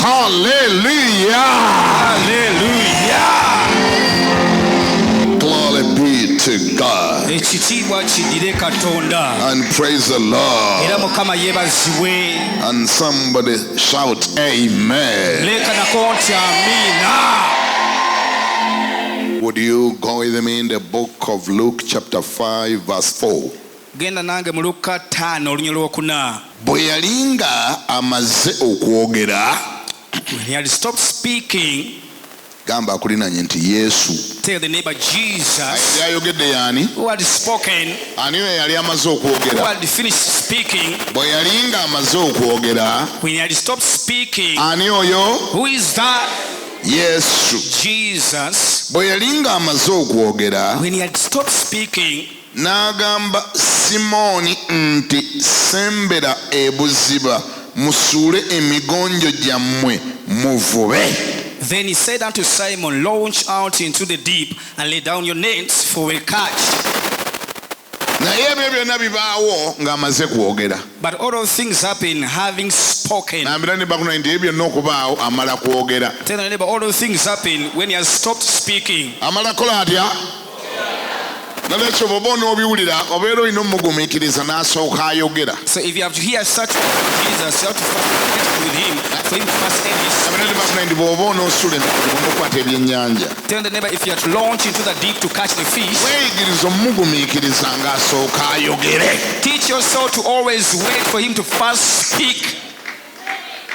Hallelujah. Hallelujah. Glory be to God. Ekitiibwa kiddire Katonda. And praise the Lord. Era Mukama yeebazibwe. And somebody shout amen. Leekanako nti amiina. Would you go with me in the book of Luke chapter 5 verse 4? Genda nange mu Luka 5 olunyolo lwokuna. Bwe yalinga amaze okwogera. When he had stopped speaking, Gamba akulinanye nti Yesu. tell the neighbor Jesus. Yayogedde yani? Who had spoken? Ani we yali amaze Who okwogera? had finished speaking? Bwe yalinga amaze okwogera. When he had stopped speaking, Ani oyo? who is that? Yesu. Jesus. Bwe yalinga amaze okwogera. When he had stopped speaking, N'agamba Simoni nti sembera ebuziba musuule emigonjo gyammwe muvube. then he said unto Simon, launch out into the deep and lay down your nets for a catch. Naye ebyo byonna bibaawo ng'amaze kwogera. But all those things happen having spoken. Nambira ne bakuna nti ebyo byonna okubaawo amala kwogera. Tell the neighbor, all those things happen when he has stopped speaking. Amala kola atya? Nalekyo bw'oba onoobiwulira obeera olina omugumiikiriza n'asooka ayogera. So if you have to hear such from Jesus, you have to first get with him for him to first end his Nambira ne bakuna nti bw'oba onoosula onokwata ebyennyanja. Tell the neighbor, if you have to launch into the deep to catch the fish, Weeyigiriza omugumiikiriza ng'asooka ayogere. teach yourself to always wait for him to first speak.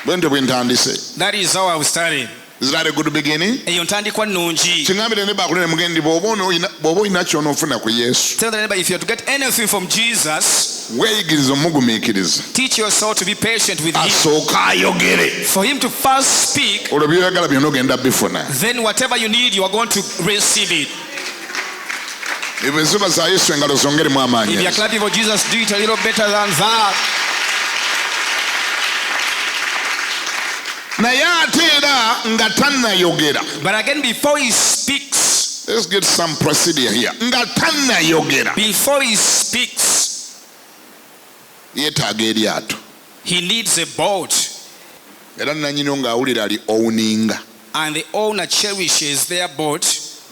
Bwe ntyo bwe ntandise. That is how I started. Is that a good beginning? Eyo ntandikwa nnungi. Kiŋŋambire ne bakuna ne mugendi bw'oba olina ky'onoofuna ku Yesu. Tell the neighbor, if you have to get anything from Jesus, Weeyigiriza omugumiikiriza. teach yourself to be patient with him. Asooka ayogere. For him to first speak, Olwo by'oyagala byonna ogenda bifuna. then whatever you need, you are going to receive it. Ebyo ensiba za Yesu engalo zongeremu amaanyi. If you are clapping for Jesus, do it a little better than that. Naye ate era nga tannayogera. But again, before he speaks, Let's get some procedure here. Nga tannayogera. before he speaks, Yeetaaga eryato. he needs a boat. Era nannyini ng'awulira ali owuninga. And the owner cherishes their boat.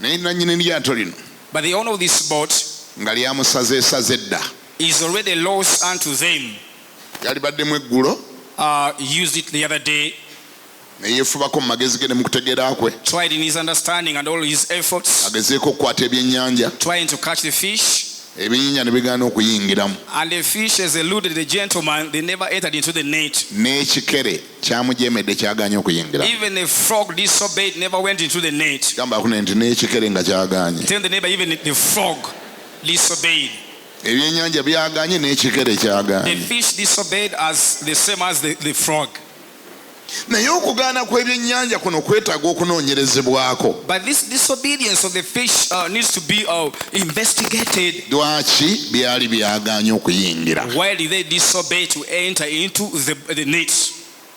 Naye nannyini eryato lino But the owner of this boat nga lyamusazeesaze dda. is already lost unto them. Yalibaddemu eggulo Used it the other day, ne yeefubako mu magezi ge ne mu kutegeera kwe. tried in his understanding and all his efforts, Agezeeko okukwata ebyennyanja. trying to catch the fish. Ebinyinya ne bigaana okuyingiramu. And the fish has eluded the gentleman, they never entered into the net. N'ekikere kyamujeemedde kyagaanye okuyingiramu. Even the frog disobeyed, never went into the net. Gamba akune nti n'ekikere nga kyagaanye. Tell the neighbor, even the frog disobeyed. Ebyennyanja byagaanye n'ekikere The kyagaanye. fish disobeyed as the same as the frog. Naye okugaana kw'ebyennyanja kuno kwetaaga okunoonyerezebwako. But this disobedience of the fish needs to be investigated. Lwaki byali byagaanye okuyingira? Why did they disobey to enter into the net?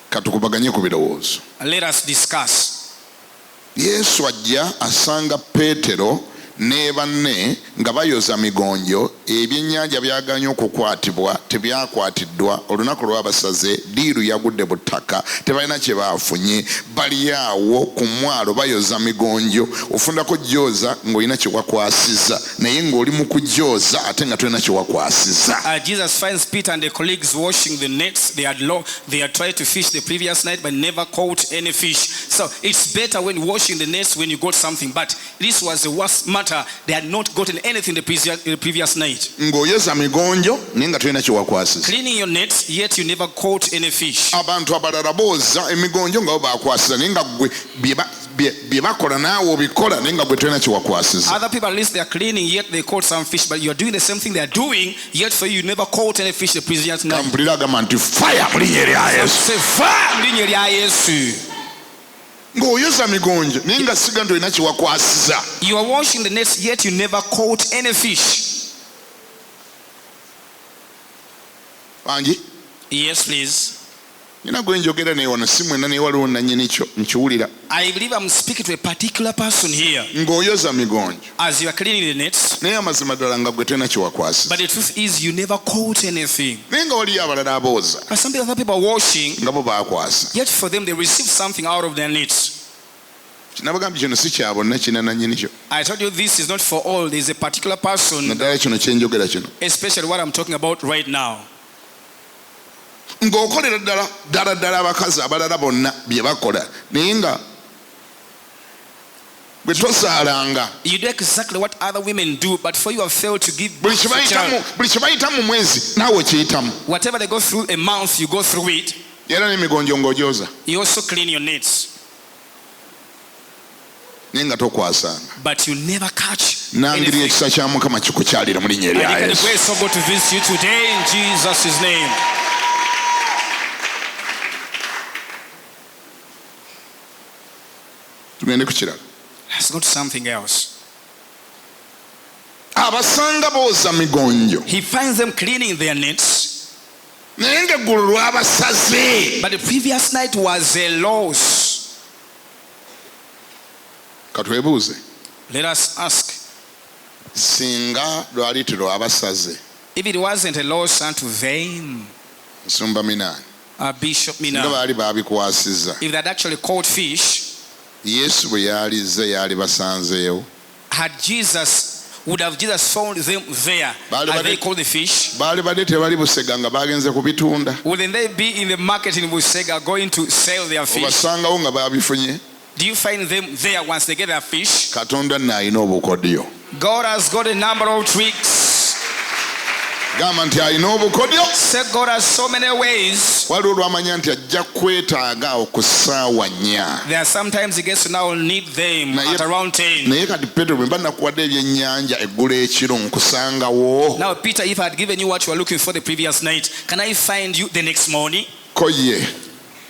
Katukubaganye ku birowoozo. Let us discuss. Yesu ajja asanga Peetero ne banne nga bayoza migonjo. Ebyennyanja byagaanye okukwatibwa tebyakwatiddwa. Olunaku lw'abasaze diiru yagudde bu ttaka, tebalina kye baafunye. Bali awo ku mwalo bayoza migonjo. Ofundako gyoza ng'olina kye wakwasiza, naye ng'oli mu kugyoza ate nga tolina kye wakwasiza. Jesus finds Peter and the colleagues washing the nets. They had tried to fish the previous night but never caught any fish. So it's better when washing the nets when you got something. But this was the worst matter. They had not gotten anything the previous night. Ng'oyoza migonjo naye nga tolina kye wakwasiza. Cleaning your nets, yet you never caught any fish. Abantu abalala booza emigonjo nga bo baakwasiza naye nga ggwe bye bakola naawe obikola naye nga gwe tolina kye wakwasiza. Other people, at least they are cleaning, yet they caught some fish. But you are doing the same thing they are doing, yet for you never caught any fish the previous night. Kampulira agamba nti fire mu linnya erya Yesu. Say, fire mu linnya erya Yesu. Ng'oyoza migonjo naye nga siga tolina kye wakwasiza. You are washing the nets, yet you never caught any fish. Wangi? Yes, please. Nina gwe njogera naye wano si mwenna naye waliwo nannyini kyo nkiwulira. I believe I'm speaking to a particular person here. Ng'oyoza migonjo. As you are cleaning the nets. Naye amazima ddala nga gwe tena kyewakwasa. But the truth is you never caught anything. Naye nga waliyo abalala abooza. But some other people are washing. Nga bo baakwasa. Yet for them they receive something out of their nets. Nabagambye kino si kya bonna kina nannyini kyo. I told you this is not for all. There is a particular person. Naddala kino kye njogera kino. Especially what I'm talking about right now. Ng'okolera ddala abakazi abalala bonna bye bakola naye nga bwe tosaalanga. You do exactly what other women do, but for you have failed to give buli birth to a child. kye bayitamu mu mwezi naawe kiyitamu. Whatever they go through a month, you go through it. Era n'emigonjo ng'ogyoza. You also clean your nets. Naye nga tokwasanga. But you never catch Nangiriye ekisa kya Mukama kikukyalira mu linnya erya I declare the Yesu. grace of God to visit you today in Jesus' name. Tugende ku kirala. Let's go to something else. Abasanga booza migonjo. He finds them cleaning their nets. Naye ng'eggulu lwabasaze. But the previous night was a loss. Katwebuuze. Let us ask. Singa lwali terwabasaze. If it wasn't a loss unto them, Nsumba Minani. Bishop Singa Minani, baali baabikwasizza. if they'd actually caught fish, Yesu bwe yalize yali basanzeewo. would have Jesus found them there? Bali Had they bade- caught the fish? Baali badde tebali busega nga bagenze kubitunda. Wouldn't they be in the market in Busega going to sell their fish? Obasangawo nga baabifunye. Do you find them there once they get their fish? Katonda nno alina obukodyo. God has got a number of tricks. Gamba nti alina obukodyo. Say God has so many ways. Waliwo lwamanya nti ajja kwetaaga okusaawa nnya. There are sometimes he gets to now need them Naye- at around 10. Naye kati Petero bwe mba nakuwadde ebyennyanja eggulo ekiro nkusangawo. Now, Peter, if I had given you what you were looking for the previous night, can I find you the next morning? Ko ye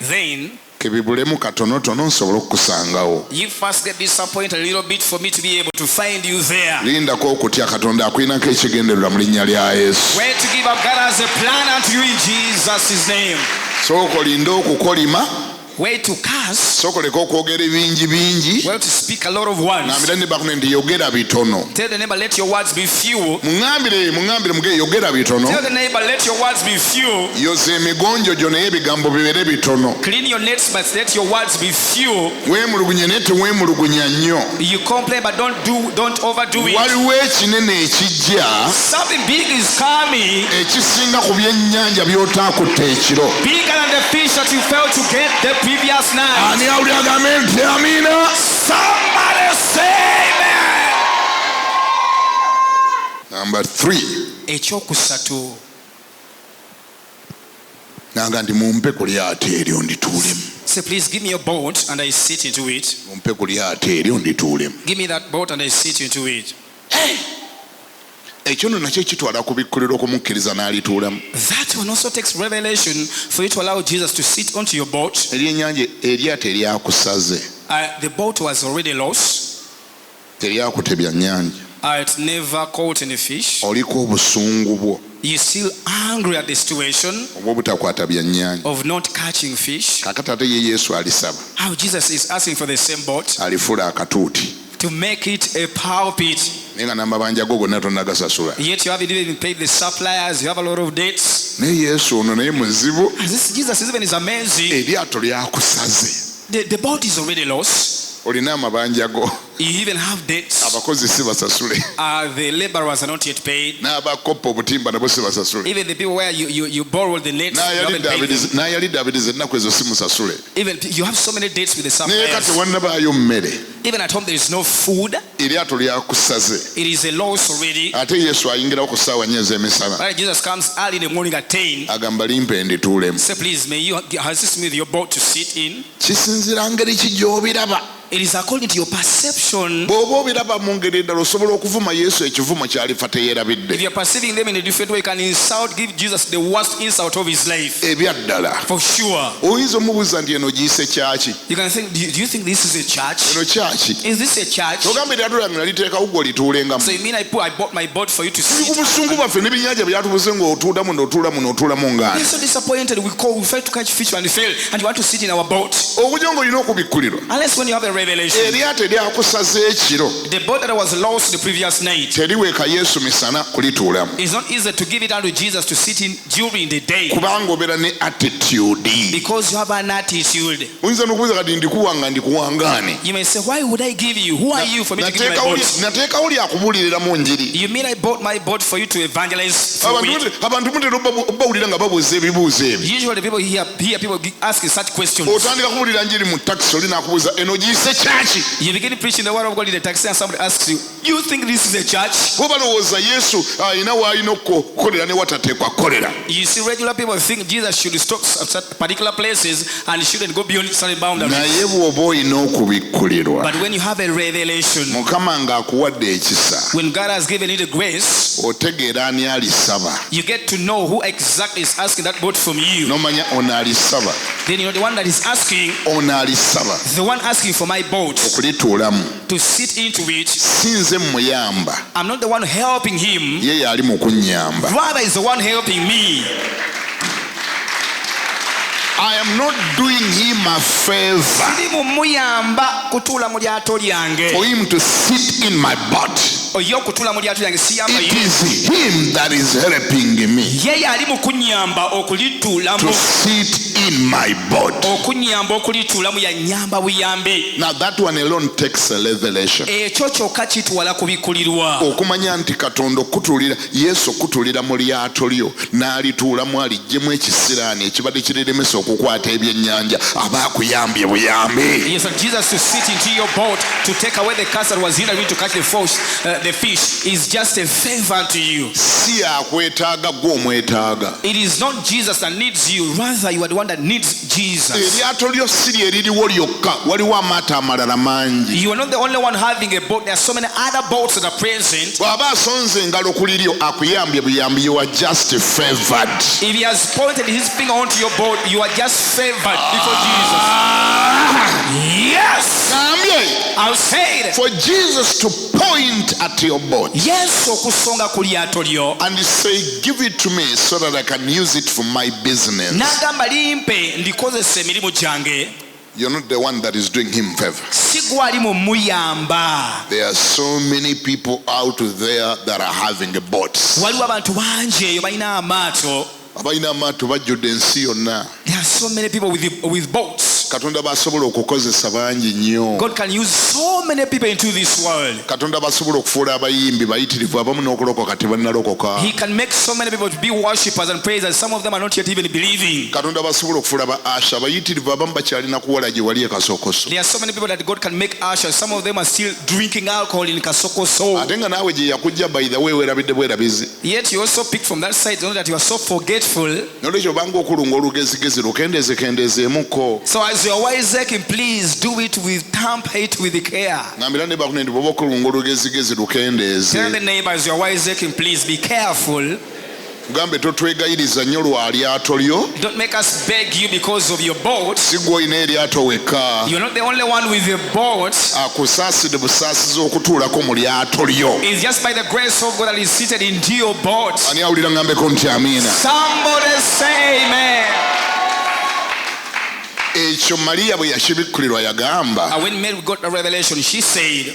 Then kebibulemu katonotono nsobole okukusangawo. you first get disappointed a little bit for me to be able to find you there. Lindako okutya Katonda akulinako ekigendererwa mu linnya lya Yesu. Where to give up, God has a plan unto you in Jesus' name. Sooka olinde okukolima. Where to curse, Sooka oleke okwogera ebingi bingi. where to speak a lot of words. Ngambira ne bakune nti yogera bitono. Tell the neighbor, let your words be few. Muŋŋambire muge yogera bitono. Tell the neighbor, let your words be few. Yoza emigonjo gyo naye ebigambo bibeere bitono. Clean your nets, but let your words be few. Weemulugunye naye teweemulugunya nnyo. You complain, but don't overdo it. Waliwo ekinene ekijja Something big is coming, ekisinga ku byennyanja by'otaakutte ekiro. bigger than the fish that you failed to get the previous night. Ani awulira agambe nti amiina? Somebody say amen. Number 3. Ekyokusatu, Nanga nti mumpe ku lyato eryo ndituulemu. say, please give me a boat and I sit into it. Mumpe ku lyato eryo ndituulemu. Give me that boat and I sit into it. Ekyo nno nakyo kitwala kubikkulira okumukkiriza n'alituulamu. That one also takes revelation for you to allow Jesus to sit onto your boat. Eryennyanja eryato eryakusaze. The boat was already lost. Teryakutebya nnyanja. It never caught any fish. Oliko obusungu bwo You're still angry at the situation obw'obutakwata bya nnyanja. of not catching fish. Kakati ate ye Yesu alisaba. How Jesus is asking for the same boat Alifuula akatuuti. to make it a pulpit. Naye nga n'amabanja go gonna tonnagasasula. Yet you haven't even paid the suppliers. You have a lot of debts. Naye Yesu ono naye muzibu. This Jesus even is amazing. Eryato lyakusaze. The boat is already lost. Olina amabanja go. You even have debts. Abakozi si basasule. The laborers are not yet paid. N'abakoppa obutimba nabo si basasule. Even the people where you borrowed the nets, you haven't paid them. N'ayali Davidize ennaku ezo si musasule. Even you have so many dates with the Naye kati suppliers. wannabaayo mmere. Even at home there is no food. Eryato lyakusaze. It is a loss already. Ate Yesu ayingirawo ku ssaawa nnya ez'emisana. Right, Jesus comes early in the morning at 10. Agamba limpe ndituulemu. Say, please, may you assist me with your boat to sit in. Kisinziira ngeri ki gy'obiraba. It is according to your perception. bw'oba obiraba mu ngeri eddala osobola okuvuma yesu ekivumo ky'alifa teyeerabidde. If you are perceiving them in a different way, you can insult, give Jesus the worst insult of his life. Ebyaddala For sure. oyinza omubuuza nti eno giyise kyaki? You can think, do you think this is a church? eno kyaki? Is this a church? ogamba eryalo lyange naliteekawo gwe olituulengamu. So you mean I bought my boat for you to tuli ku sit? busungu bwaffe n'ebinnyanja byatubuze ng'otuulamu n'otuulamu We're ng'ani. so disappointed. We try to catch fish and fail, and you want to sit in our boat. okujja ng'olina okubikkulirwa. Unless when you have a revelation. eryato eryakusaza ekiro The boat that was lost the previous night. teriweeka yesu misana kulituulamu. It's not easy to give it unto Jesus to sit in during the day. kubanga obeera ne attitude. Because you have an attitude. oyinza n'okubuuza kati ndikuwanga ndikuwangaani. You may say, why would I give you? Who are you for me to give you my boat? nateekawo lyakubuuliriramu njiri. You mean I bought my boat for you to evangelize for it? abantu mutera obbawulira nga babuuza ebibuuzo ebyo. Usually people hear people asking such questions. otandika kubuulira njiri mu takisi oli n'akubuuza eno giyise kyaki? You begin preaching the word of God in the taxi and somebody asks you, you think this is a church? bo balowooza yesu alina w'alina okukolera ne watateekwa kukolera. You see, regular people think Jesus should stop at particular places and shouldn't go beyond certain boundaries. naye bw'oba olina okubikkulirwa. But when you have a revelation, mukama ng'akuwadde ekisa when God has given you the grace, otegeera ani alisaba. you get to know who exactly is asking that boat from you. n'omanya ono alisaba. Then you know the one that is asking, ono alisaba the one asking for my boat okulituulamu. to sit into it. si nze muyamba, I'm not the one helping him. ye y'ali mu kunnyamba. Rather is the one helping me. I am not doing him a favor Ndi mumuyamba kutuula mu lyato lyange. for him to sit in my boat. Oyo okutuula mu lyato lyange siyamba It ye. is him that is helping me Ye yali mu kunnyamba to okulituulamu. sit in my boat. Okunnyamba okulituulamu yannyamba buyambi. Now that one alone takes a revelation. Ekyo kyokka kituwala kubikkulirwa. okumanya nti katonda okutulira yesu okutulira mu lyato lyo n'alituulamu alijjemu ekisiraani ekibadde kireremesa okukwata ebyennyanja aba akuyambye buyambi. Yes, and Jesus to sit into your boat to take away the cast that was hindering you to catch the fish is just a favor to you. si akwetaaga gwe omwetaaga. It is not Jesus that needs you, rather you are the one that needs Jesus. eryato lyo si lye liriwo lyokka, waliwo amaato amalala mangi. You are not the only one having a boat. There are so many other boats that are present. bw'aba asonze engalo ku liryo akuyambye buyambi, you are just favored. If he has pointed his finger onto your boat, you are just favored before Jesus. Yes! Nambye, I'll say it. for Jesus to point at your boat Yes, okusonga ku lyato lyo. and say give it to me so that I can use it for my business. N'agamba limpe ndikozesa emirimu gyange. You're not the one that is doing him favor. Si gwali mu muyamba. There are so many people out there that are having boats. Waliwo abantu bangi eyo balina amaato. abalina amaato bajjudde ensi yonna. There are so many people with boats. Katonda basobola okukozesa bangi nnyo. God can use so many people into this world. Katonda basobola okufuula abayimbi bayitirivu abamu n'okulokoka tebannalokoka. He can make so many people to be worshippers and praisers. Some of them are not yet even believing. Katonda basobola okufuula ba asha bayitirivu abamu bakyalina kuwala gye wali e Kasokoso. There are so many people that God can make ushers. Some of them are still drinking alcohol in Kasokoso. Ate nga naawe gye yakujja by the way weerabidde bwerabizi. Yet you also pick from that side, know that you are so forgetful. Nolwekyo banga okulunga olugezigezi lukendeezekendeezeemuko. So as you are wiseacre, please do it with temper it with care. Ngambira ne bakune nti bw'oba okulunga olugezigezi lukendeeze. Tell the neighbors you are wiseacre, please be careful. Gambe totwegayiriza nnyo lwa lyato lyo. Don't make us beg you because of your boat. Si gwe olina eryato wekka. You're not the only one with a boat. Akusaaside busaasizi okutuulako mu lyato lyo. It's just by the grace of God that is seated into your boat. Ani awulira ngambeko nti amiina. Somebody say amen. Ekyo Mariya bwe yakibikkulirwa yagamba. And when Mary got the revelation, she said,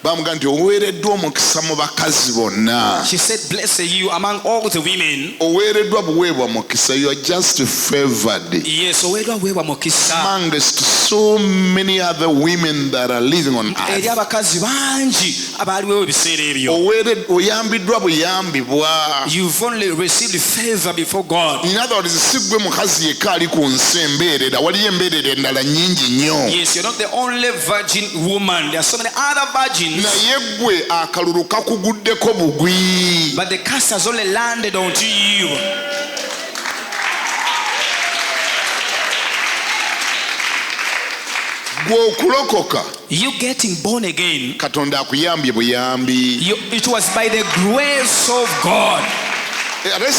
bamugamba nti oweereddwa omukisa mu bakazi bonna. she said, blessed you among all the women. Oweereddwa buweebwa mukisa, you are just favored. Yes, oweddwa weebwa mukisa. Amongst so many other women that are living on Eri earth. abakazi bangi abaaliwo ebiseera ebyo. Oyambiddwa buyambibwa. You've only received favor before God. In other words, si gwe mukazi yekka ali ku nsi embeerera, waliyo embeerera endala nnyingi nnyo. Yes, you're not the only virgin woman. There are so many other virgins. Naye gwe akalulu kakuguddeko bugwi. But the curse has only landed onto you. gwe okulokoka You getting born again, Katonda akuyambye buyambi it was by the grace of God. ate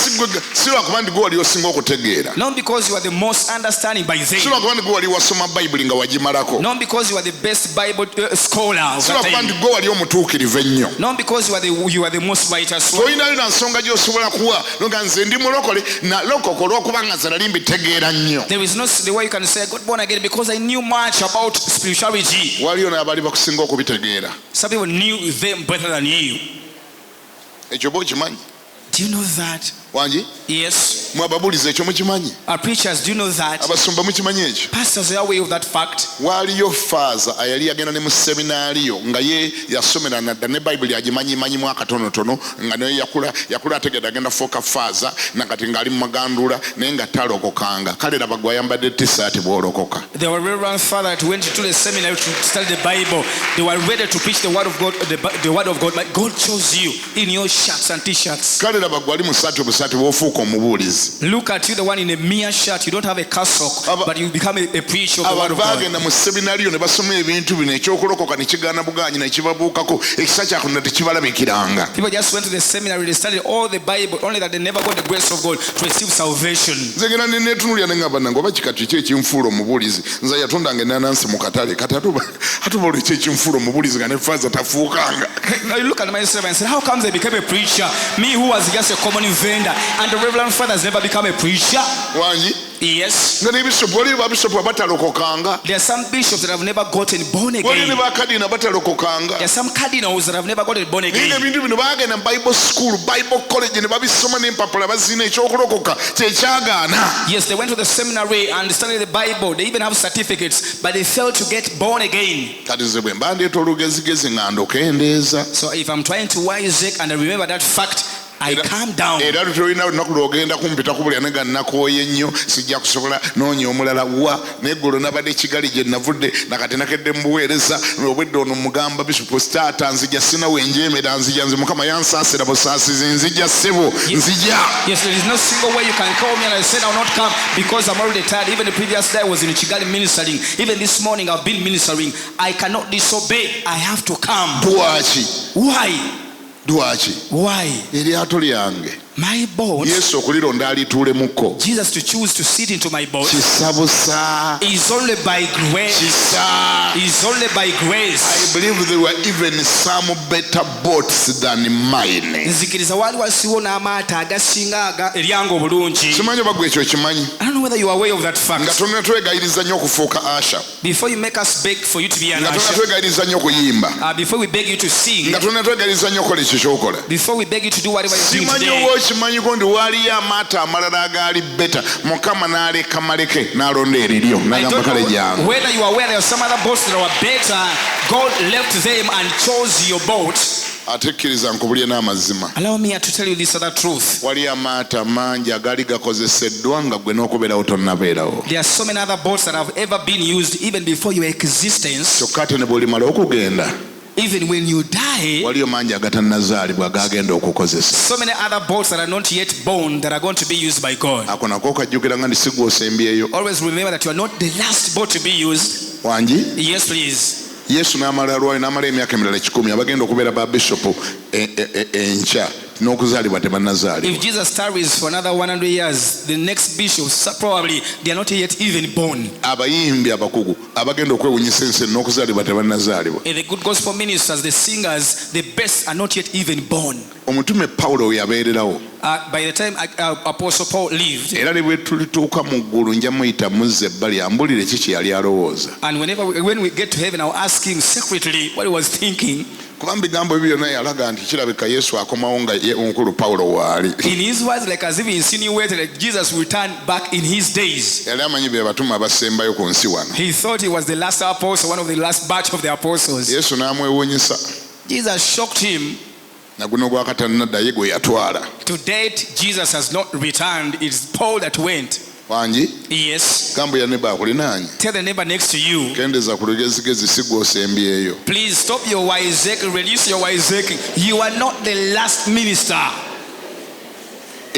si lwakuba ndi gwe wali osinga okutegeera Not because you are the most understanding by si then. lwakuba ndi gwe wali wasoma bayibuli nga wagimalako Not because you are the best Bible scholar of si that lwakuba ndi time. gwe wali omutuukirivu ennyo Not because you are the most righteous one. tolinayo na nsonga gy'osobola kuwa noga nze ndi mulokole nalokoka olw'okuba nga ze nali mbitegeera nnyo There is no the way you can say I got born again because I knew much about spirituality. waliyo n'abaali bakusinga okubitegeera Some people knew them better than you. ekyo ba okimanyi Do you know that? wangi Yes. mwe ababuuliza ekyo mukimanyi Our preachers, do you know that? abasumba mukimanyi ekyo Pastors are aware of that fact. waaliyo faaza ayali yagenda ne mu seminaariyo nga ye yasomera nadda ne bayibuli agimanyimanyimu akatonotono nga naye yakula ategedde agenda fooka faaza nakati ng'ali mu magandula naye nga talokokanga kale laba gwe ayambadde tisaati bw'olokoka. There were reverend father that went to the seminary to study the Bible. They were ready to preach the word of God, the word of God, but God chose you in your shirts and t-shirts. kale laba gwe ali mu saati obusaati bw'ofuuka omubuulizi. Look at you, the one in a mere shirt. You don't have a cassock, but you become a preacher of the word of God. abagenda mu seminaariyo ne basoma ebintu bino ekyokulokoka ne kigaana bugaanyi ne kibabuukako ekisa kyakuno tekibalabikiranga. People just went to the seminary, they studied all the Bible, only that they never got the grace of God to receive salvation. nze ngenda neneetunuulira ne ngamba nange oba kikati ki ekinfuula omubuulizi nze yatondanga enanansi mu katale kati atuba olweki ekinfuula omubuulizi nga ne faaza tafuukanga. Now you look at myself and say, how comes I became a preacher? Me who was just a common vendor, and the reverend father has never become a preacher. wangi Yes. nga n'ebishopu waliyo babisopu abatalokokanga There are some bishops that have never gotten born waliyo ne again. bakadina batalokokanga There are some cardinals that have never gotten born naye again. ebintu bino bagenda mu bible school bible college ne babisoma n'empapula bazina ekyokulokoka kyekyagaana. Yes, they went to the seminary and studied the Bible. They even have certificates, but they failed to get born again. kati nze bwe mba ndeeta olugezigezi nga ndokendeeza So if I'm trying to wisaac and I remember that fact, I calm down. era tolina lunaku lwogenda kumpita kubulya ne ga nakooye nnyo sijja kusobola noonya omulala wa neggolo nabadde kigali gye navudde nakati nakedde mubuweereza obwedde ono mugamba bisupu staata nzija sinawe enjeemera nzija nze mukama yansaasira busaasizi nzija ssebo nzija. Yes, there is no single way you can call me and I said I will not come because I'm already tired. Even the previous day I was in Kigali ministering. Even this morning I've been ministering. I cannot disobey. I have to come. Dwaki Why? dwaki Why? eryato lyange My boat, yesu okulironda alituulemuko Jesus to choose to sit into my boat, kisa busa is only by grace. kisa. Is only by grace. I believe there were even some better boats than mine. Nzikiriza wali wasiwo n'amaato agasinga eryange obulungi. Simanyi oba gwe ekyo kimanyi I don't know whether you are aware of that nga fact. tonna twegayiriza nnyo okufuuka asha Before you make us beg for you to be an nga tonna usher, twegayiriza nnyo okuyimba before we beg you to sing, nga tonna twegayiriza nnyo okukola ekyo kyokola. before we beg you to do whatever you're doing Simanyi today, oba okimanyiko ndi waaliyo amaato amalala agaali beta mukama n'aleka maleke n'alonda eriryo I n'agamba don't kale know jangu. whether you are aware there are some other boats that were better. God left them and chose your boat. Ate kkiriza nkubulye n'amazima Allow me to tell you this other truth. waliyo amaato amangi agaali gakozeseddwa nga gwe n'okubeerawo tonnabeerawo There are so many other boats that have ever been used even before your existence. kyokka ate ne bw'olimala okugenda Even when you die, waliyo mangi agatannazaalibwa agagenda okukozesa. so many other boats that are not yet born that are going to be used by God. ako nako okajjukira nga ndi sigw'osembyeyo Always remember that you are not the last boat to be used. wangi Yes, please. yesu n'amala alwayo n'amala emyaka emirala 100 abagenda okubeera ba bishopu enkya n'okuzaalibwa tebannazaalibwa. If Jesus tarries for another 100 years, the next bishops probably they are not yet even born. abayimbi abakugu abagenda okwewunyisa ensi n'okuzaalibwa tebannazaalibwa. And the good gospel ministers, the singers, the best are not yet even born. omutume pawulo we yabeererawo By the time Apostle Paul lived, era ne bwe tulituuka mu ggulu nja muyita muzza ebbali ambulire ki kye yali alowooza. and when we get to heaven, I'll ask him secretly what he was thinking. kuba mu bigambo ebyo byonna yalaga nti kirabika yesu akomawo nga ye omukulu pawulo waali. In his words, like as if he insinuated that Jesus will return back in his days. yali amanyi be batume abasembayo ku nsi wano. He thought he was the last apostle, one of the last batch of the apostles. yesu n'amwewuunyisa Jesus shocked him. naguno gwakatannaddaye gwe yatwala. To date, Jesus has not returned. It's Paul that went. wangi Yes. gambo ya neba akulinaanye Tell the neighbor next to you, kendeza ku lugezigezi si gw'osembyeyo. please stop your wisaac, reduce your wisaac. You are not the last minister.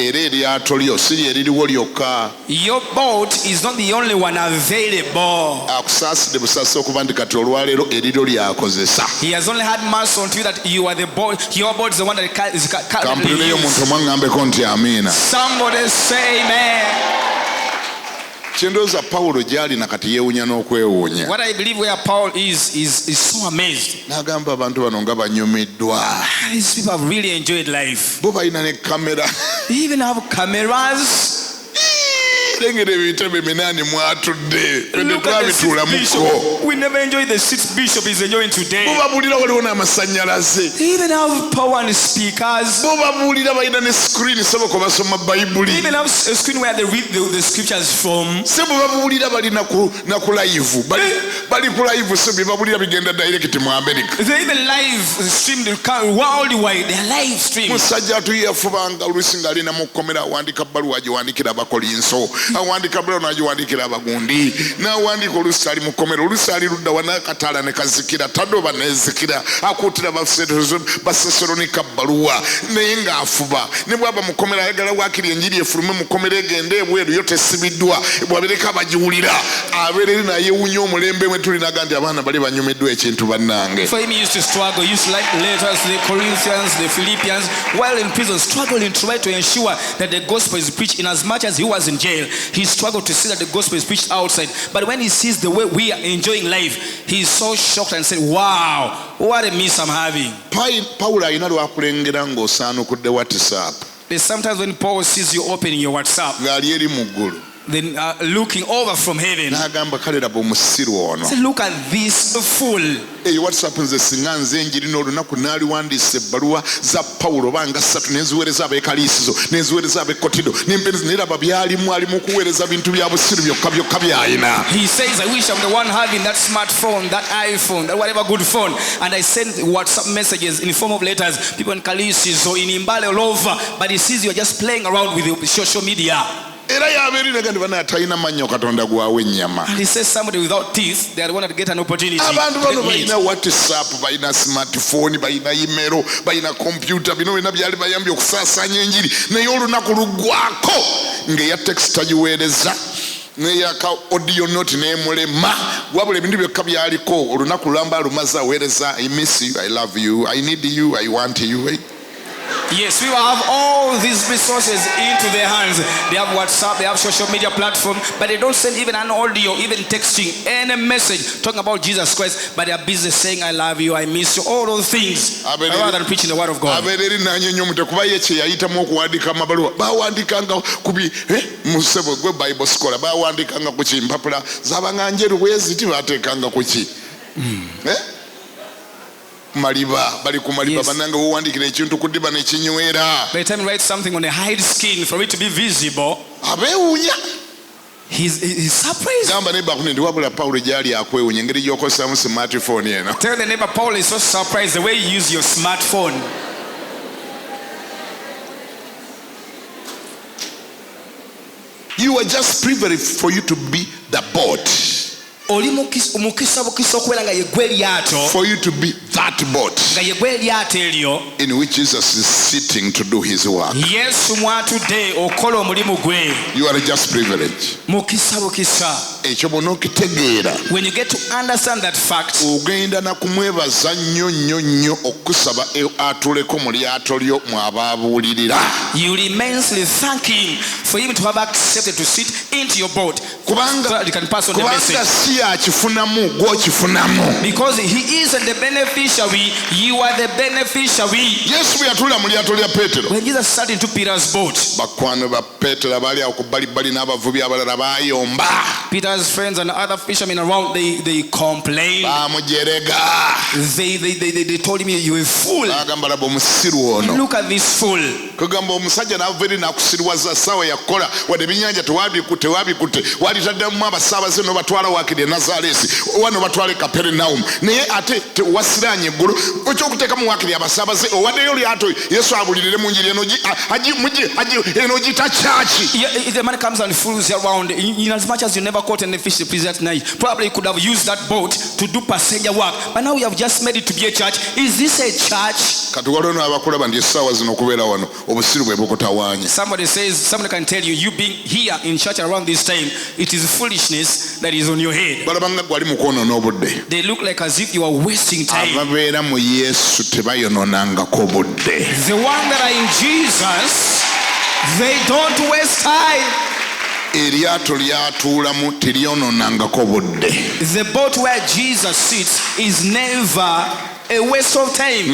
era eryato lyo si lye liriwo lyokka. Your boat is not the only one available. Akusaasidde busasi okuba nti kati olwaleero eriro lyakozesa. He has only had mercy on you that you are the boat. Your boat is the one that is currently Kampulireyo omuntu omwaŋŋambeko nti amiina. Somebody say amen. Kyendowooza Pawulo gy'ali nakati yeewunya n'okwewuunya. What I believe where Paul is so amazed. N'agamba abantu bano nga banyumiddwa. These people have really enjoyed life. Bo balina ne kamera. They even have cameras. Lengera ebitebe Minani mwatudde. Look at the seats Bishop. We never enjoyed the seats Bishop is enjoying today. Bo babuulira waliwo n'amasannyalaze. They even have power and speakers. Bo babuulira balina ne screen soboka basoma Bayibuli. They even have a screen where they read the scriptures from. Se bo babuulira bali na ku live. Bali ku live se be babuulira bigenda direct mu America. They even live streamed worldwide. They are live streamed. Musajja atuyafubanga oluusi ng'alina mu kkomera awandika bbaluwa agiwandikira abakolinso. Awandika bbaluwa n'agiwandikira abagundi. N'awandika oluusi ali mu kkomera. Oluusi ali ludda wanakataala ne kazikira. Tadoba nezikira. Akuutira Basesalonika bbaluwa. Naye ng'afuba. Ne bw'aba mu kkomera ayagala waakiri enjiri efulume mu kkomera egende ebweru yo tesibiddwa. Bw'abereka abagiwulira. Abeereri n'ayewunya omulembe mwe tuli n'agamba nti abaana bali banyumiddwa ekintu bannange. For him, he used to struggle. He used to like letters, the Corinthians, the Philippians, while in prison, struggling to try to ensure that the gospel is preached. In as much as he was in jail, he struggled to see that the gospel is preached outside. But when he sees the way we are enjoying life, he is so shocked and said, wow, what a miss I'm having. Paulo alina lwakulengera ng'osaanukudde WhatsApp. There's sometimes when Paul sees you opening your WhatsApp, ng'ali eri mu ggulu. then looking over from heaven, n'agamba kale laba omusiru ono. say, look at this fool. WhatsApp nze singa nze enjiri n'olunaku naaliwandiisa ebbaluwa za Pawulo banga 3 neziweereza ab'ekaliisizo neziweereza ab'ekkotido n'empenzi naye laba byalimu ali mu kuweereza bintu bya busiru byokka by'alina. He says, I wish I'm the one having that smartphone, that iPhone, that whatever good phone, and I send WhatsApp messages in the form of letters, people in Kalisizo, in Mbale, all over, but he sees you're just playing around with the social media. Era y'abeerira gandi bana atalina mannyo Katonda gwawe ennyama. And he says somebody without teeth, they are going to get an opportunity. Abantu bano balina WhatsApp, balina smartphone, balina email, balina computer, bino byonna byali bayambye okusaasaanya enjiri. Naye olunaku luggwako ng'eya text tagiweereza n'eyaka audio note n'emulema wabula ebintu byokka byaliko olunaku lwamba lumaze aweereza I miss you, I love you, I need you, I want you. Yes, we will have all these resources into their hands. They have WhatsApp, they have social media platform, but they don't send even an audio, even texting, any message talking about Jesus Christ, but they are busy saying, I love you, I miss you, all those things, rather than preaching the word of God. Abeereri n'anyonyo omutwe kuba ye kye yayitamu okuwandika amabaluwa baawandikanga kubi musebo gwe Bible scholar baawandikanga ku kimpapula zaabanga njeru bwe ziti baateekanga ku ki maliba bali ku maliba bananga woowandikira ekintu ku ddiba ne kinywera. By the time you write something on a hide skin for it to be visible, abeewuunya. He's surprised. Gamba neighbor kuno ndi wabula Pawulo gy'ali akwewuunya engeri gy'okozesaamu smartphone eno. Tell the neighbor, Paul is so surprised the way you use your smartphone. You are just privileged for you to be the boat. For you to be that boat in which Jesus is sitting to do his work. You are just privileged. When you get to understand that fact, you will immensely thank him for him to have accepted to sit into your boat so that you can pass on the message. Because he isn't the beneficiary, you are the beneficiary. When Jesus sat into Peter's boat, Peter's friends and other fishermen around, they complained. They told him, you are a fool. Look at this fool. Wano batwale Kapernaum naye ate wasiranye eggulu ekyokuteekamu waakiri abasaabaze owaddeyo lyato Yesu abulirire mu njiri eno eno gita kyaki. The man comes and fools you around in as much as you never quote caught any fish the previous night. Probably you could have used that boat to do passenger work. But now you have just made it to be a church. Is this a church? Somebody can tell you, you being here in church around this time, it is foolishness that is on your head. They look like as if you are wasting time. The one that are in Jesus, they don't waste time. The boat where Jesus sits is never a waste of time.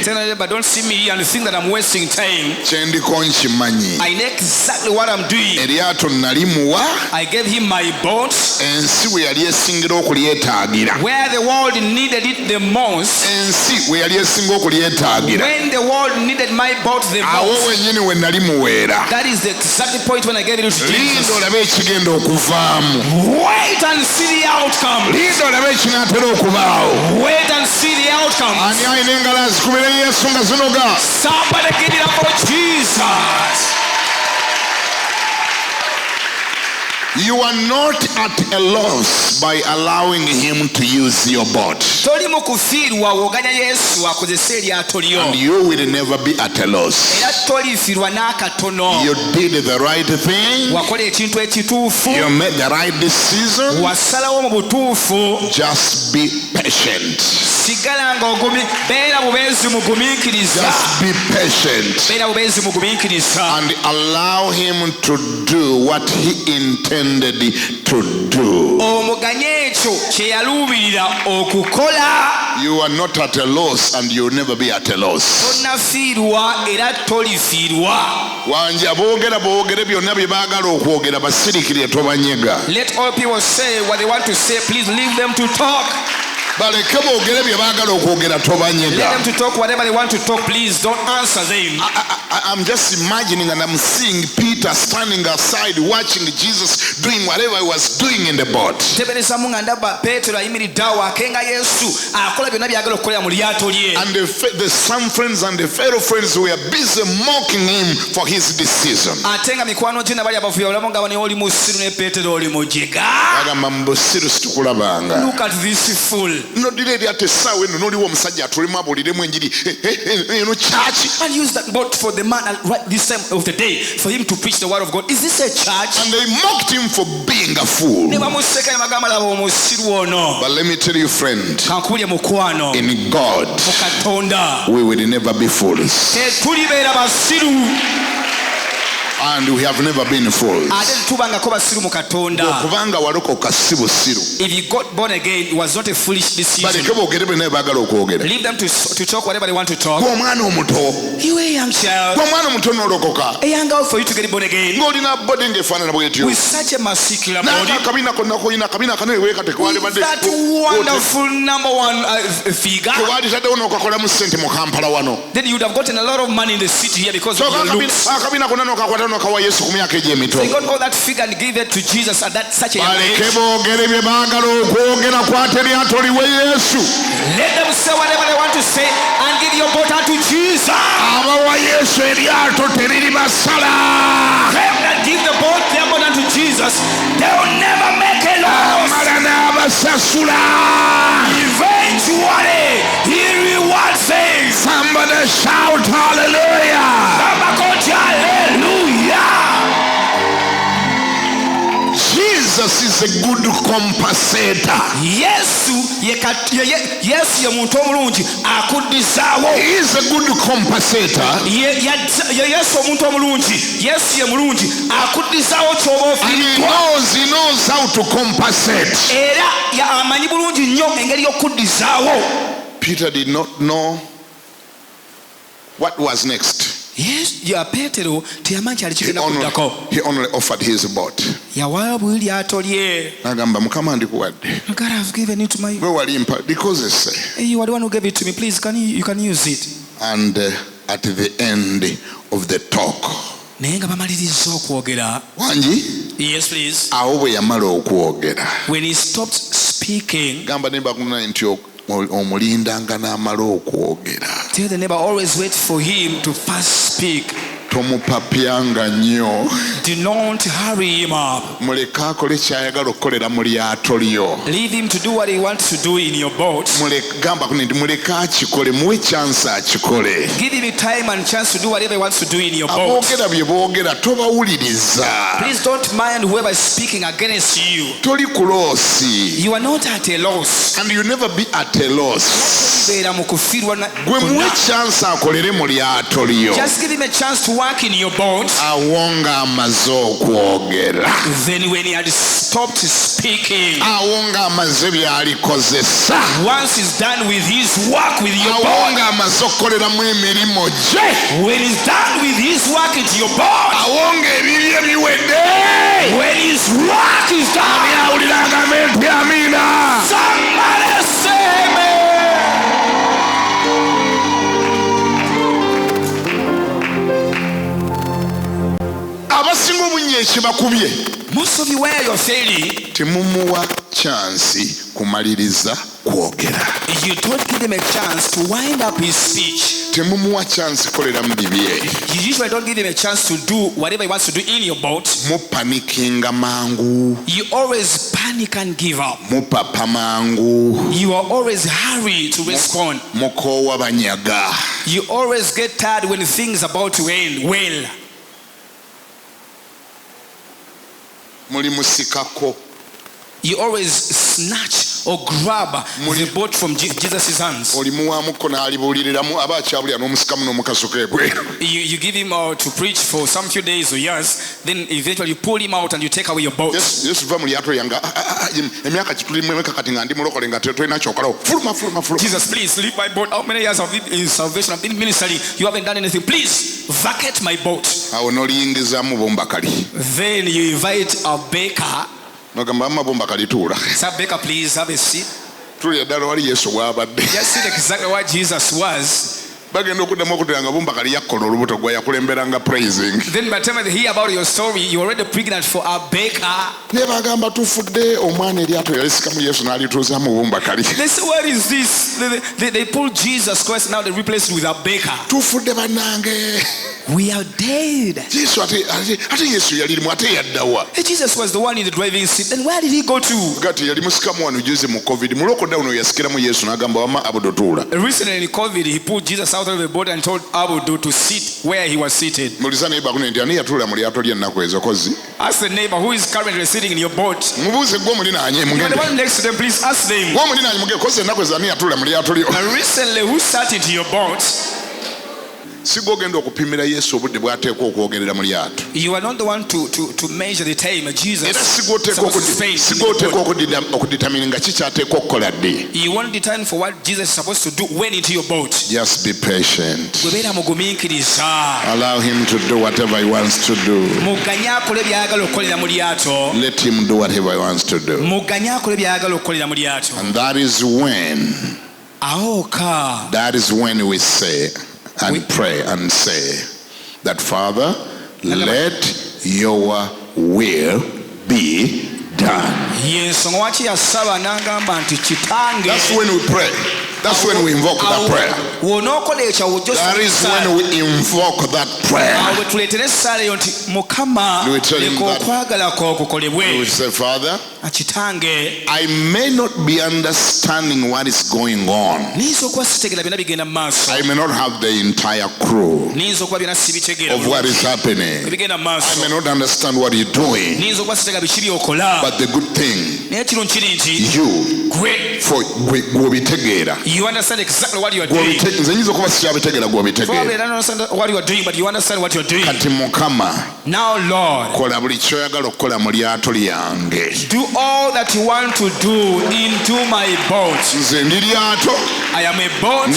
Tell neighbor, don't see me here and think that I'm wasting time. I know exactly what I'm doing. I gave him my boat where the world needed it the most. When the world needed my boat the most, that is the exact point when I gave it to Jesus. Wait and see the outcome. Wait and see the outcome. Somebody give it up for Jesus. You are not at a loss by allowing him to use your boat. And you will never be at a loss. You did the right thing. You made the right decision. Just be patient. Just be patient. And allow him to do what he intended to do. You are not at a loss and you will never be at a loss. Let all people say what they want to say. Please leave them to talk. Let them to talk whatever they want to talk. Please don't answer them. I'm just imagining and I'm seeing Peter standing aside watching Jesus doing whatever he was doing in the boat. And the some friends and the fellow friends were busy mocking him for his decision. Look at this fool. And use that boat for the man right this time of the day for him to preach the word of God. Is this a church? And they mocked him for being a fool. But let me tell you, friend, in God we will never be fools. And we have never been fools. If you got born again, it was not a foolish decision. Leave them to talk whatever they want to talk. You a young child, a young girl for you to get born again with such a muscular body, with that wonderful number one figure. Then you would have gotten a lot of money in the city here because of your looks. So you got all that figure and gave it to Jesus at that such a young age. Let them say whatever they want to say and give your boat out to Jesus. Give the boat their boat to Jesus. They will never make a loss. Eventually, he rewards them. Somebody shout hallelujah. Hallelujah. Jesus is a good compensator. Yes, He is a good compensator. And he knows how to compensate. Peter did not know what was next. Yes, He only offered his boat. God has given it to my. Because You are the one who gave it to me. Please, you can use it. And at the end of the talk, yes, please. When he stopped speaking, tell the neighbor, always wait for him to first speak. tomupapyanga nnyo. Do not hurry him up. Muleke akole kyayagala okukolera mu lyato lyo. Leave him to do what he wants to do in your boat. Gamba nti muleke akikole, muwe chance akikole. Give him time and chance to do whatever he wants to do in your boat. Aboogera bye boogera tobawuliriza. Please don't mind whoever is speaking against you. Toli ku loosi. You are not at a loss. And you never be at a loss. Gwe muwe chance akolere mu lyato lyo. Just give him a chance to work in your boat. Awo nga amaze okwogera. Then when he had stopped speaking. Awo nga amaze byalikozesa. Once he's done with his work with your boat. Awo nga amaze okukoleramu emirimu gye. When he's done with his work at your boat. Awo nga ebibye biwedde. When his work is done. Awuliranga menti amina. Somebody say amen. Abasinga obunnya ekibakubye. Most of you where you're failing. Temumuwa chansi kumaliriza kwogera. You don't give him a chance to wind up his speech. Temumuwa chance kolera mu bibye. You usually don't give him a chance to do whatever he wants to do in your boat. Mupanikinga mangu. You always panic and give up. Mupapa mangu. You are always hurried to respond. Mukowa banyaga. You always get tired when things are about to end well. Muli musikako. You always snatch or grab the boat from Jesus' hands. You give him to preach for some few days or years, then eventually you pull him out and you take away your boat. Jesus, please leave my boat. How many years of salvation I've been ministering? You haven't done anything. Please vacate my boat. Then you invite a baker. Sir Baker, please have a seat. Just see exactly what Jesus was. Then by the time they hear about your story, you're already pregnant for a baker. They say, what is this? They pull Jesus Christ, now they replace it with a baker. We are dead. Jesus was the one in the driving seat. Then where did he go to? Recently in COVID, he pulled Jesus out of the boat and told Abu to sit where he was seated. Ask the neighbor who is currently sitting in your boat. You are the one next to them, please ask them. And recently, who sat into your boat? You are not the one to measure the time. Jesus. You want to determine for what Jesus is supposed to do when into your boat. Just be patient. Allow him to do whatever he wants to do. Let him do whatever he wants to do. And that is when we say and pray and say that, Father, let your will be done. That's when we pray. That's when we invoke that prayer. That is when we invoke that prayer. We tell him that. We say, Father, I may not be understanding what is going on. I may not have the entire crew of what is happening. I may not understand what you're doing. But the good thing, you understand exactly what you are doing. Probably don't understand what you are doing, but you understand what you are doing. Now, Lord, do all that you want to do into my boat. I am a boat.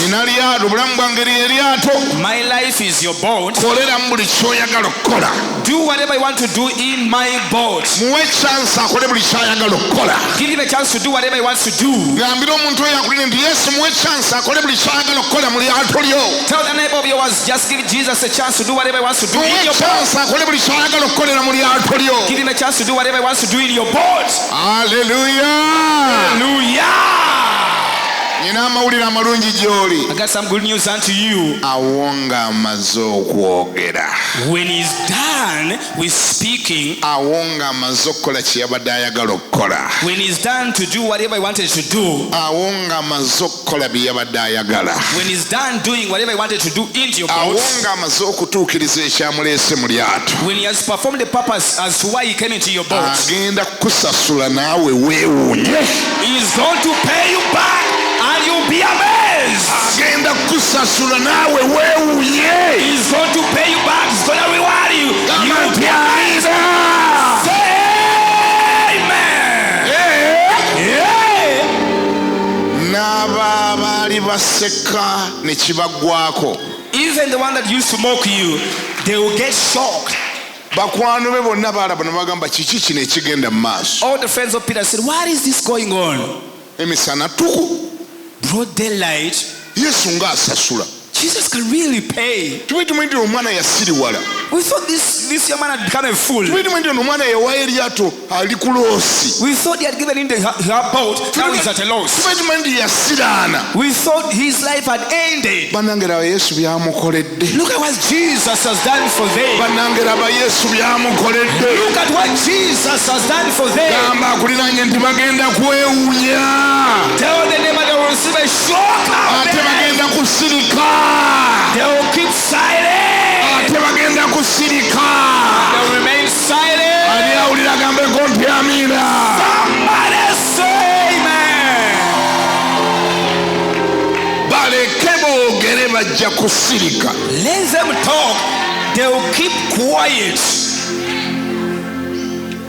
My life is your boat. Do whatever you want to do in my boat. Give him a chance to do whatever he wants to do. Tell the neighbor of yours, just give Jesus a chance to do whatever he wants to do in your boat. Give him a chance to do whatever he wants to do in your boat. Hallelujah. Hallelujah. nina amawulire amalungi gy'oli. I got some good news unto you. Awo ng'amaze okwogera. When he's done with speaking, awo ng'amaze okukola kye yabadde ayagala okukola. when he's done to do whatever he wanted to do, awo ng'amaze okukola bye yabadde ayagala. when he's done doing whatever he wanted to do into your awo boat, ng'amaze okutuukiriza ekyamuleese mu lyato. when he has performed the purpose as to why he came into your boat, agenda kusasula naawe weewuunye. he's going to pay you back and you'll be amazed. agenda kusasula naawe weewuunye. He's going to pay you back. He's going to reward you. You'll be amazed. Say amen. Yeah. n'abo abaali baseka ne kibagwako. Even the one that used to mock you, they will get shocked. bakwano be bonna baalaba ne bagamba kiki kino ekigenda mu maaso. All the friends of Peter said, what is this going on? emisana tuku. Broad daylight, yesu ng'asasula. Jesus can really pay. tubali tumanyidde omwana yasiriwala. We thought this young man had become a fool. tubali tumanyidde omwana yawa eryato ali ku loosi. We thought he had given in her boat. Now he's at a loss. tubali tumanyidde yasiraana. We thought his life had ended. bannange laba yesu byamukoledde. Look at what Jesus has done for them. bannange laba yesu byamukoledde. Look at what Jesus has done for them. gamba akuliraanye nti bagenda kwewuunya. Tell the neighbor they will receive a shock. ate bagenda kusirika. They will keep silent. ate bagenda kusirika. They will remain silent. ani awulira agambeko nti amiina. Somebody say amen. baleke boogere bajja kusirika. Let them talk. They will keep quiet.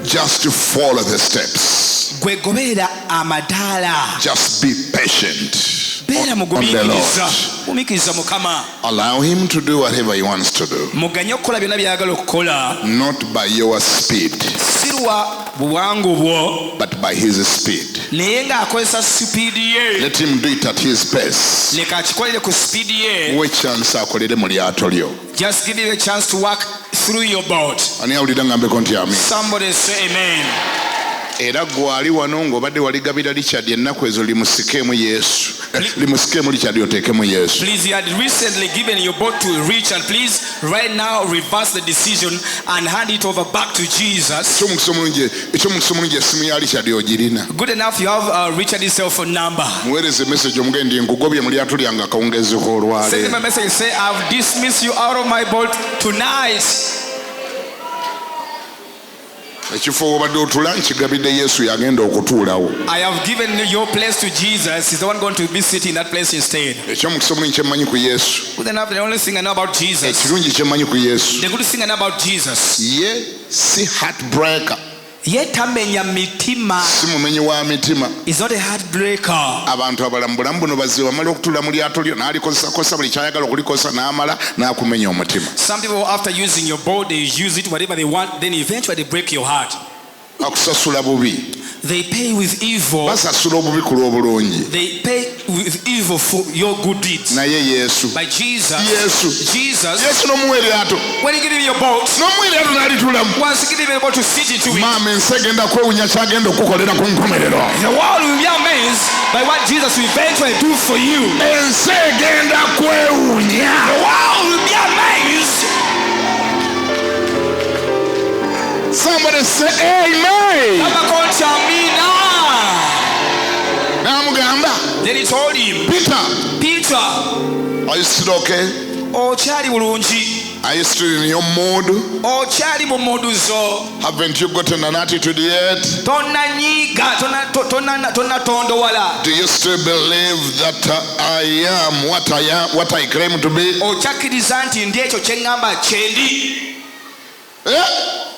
just to follow the steps. Gwe goberera amadaala. Just be patient Beera on the mugumikiriza. Lord. Gumikiriza Mukama. Allow him to do whatever he wants to do, Muganye okukola byonna by'ayagala okukola. not by your speed, Si lwa buwangu bwo, but by his speed. naye ng'akozesa sipiidi ye. Let him do it at his pace. Leka akikolere ku sipiidi ye. muwe chance akolere mu lyato lyo. Just give him a chance to walk through your boat. ani awulira ngambeko nti amin. Somebody say amen. era gwali wano ng'obadde waligabira Richard ennaku ezo limusikeemu yesu. limusikeemu Richard oteekemu yesu. Please, you had recently given your boat to Richard. Please, right now, reverse the decision and hand it over back to Jesus. ekyomukisa omulungi essimu ya Richard ogirina. Good enough, you have Richard's cell phone number. muweereze message omugende nkugobye mu lyato lyange akawungeezi Send him k'olwaleero. a message, say, I've dismissed you out of my boat tonight. ekifo wobadde otula nkigabidde yesu yagenda okutuulawo. I have given your place to Jesus. He's the one going to be sitting in that place instead. ekyomukisa omulungi kyemmanyi ku yesu. Good enough, the only thing I know about Jesus. ekirungi kyemmanyi ku yesu. The good thing I know about Jesus. ye si heartbreaker. Ye tamenya mitima. si mumenyi wa mitima. Is not a heartbreaker. abantu abala mu bulamu buno bazibu bamala okutuula mu lyato lyo n'alikosakosa buli kyayagala okulikosa n'amala n'akumenya omutima. Some people, after using your boat, they use it whatever they want, then eventually they break your heart. akusasula bubi. They pay with evil. basasula obubi ku lw'obulungi. They pay with evil for your good deeds. naye yesu. By Jesus. yesu Jesus. n'omuwa eryato. When you give him your boat, n'omuwa eryato n'alituulamu. once you give him your boat to sit into it, maama ensi egenda kwewunya kyagenda okukolera ku nkomerero. the world will be amazed by what Jesus will eventually do for you. ensi egenda kwewunya. The world will be amazed. somebody say amen. Kama koncha amina. n'amugamba. Then he told him, Peter, are you still okay? okyali bulungi. Are you still in your mood? Okyali mu modu zo. Haven't you gotten an attitude yet? Tonanyiiga, tonatondowala. Do you still believe that I am what I claim to be? Okyakkiriza nti ndi ekyo kye ŋŋamba kyendi.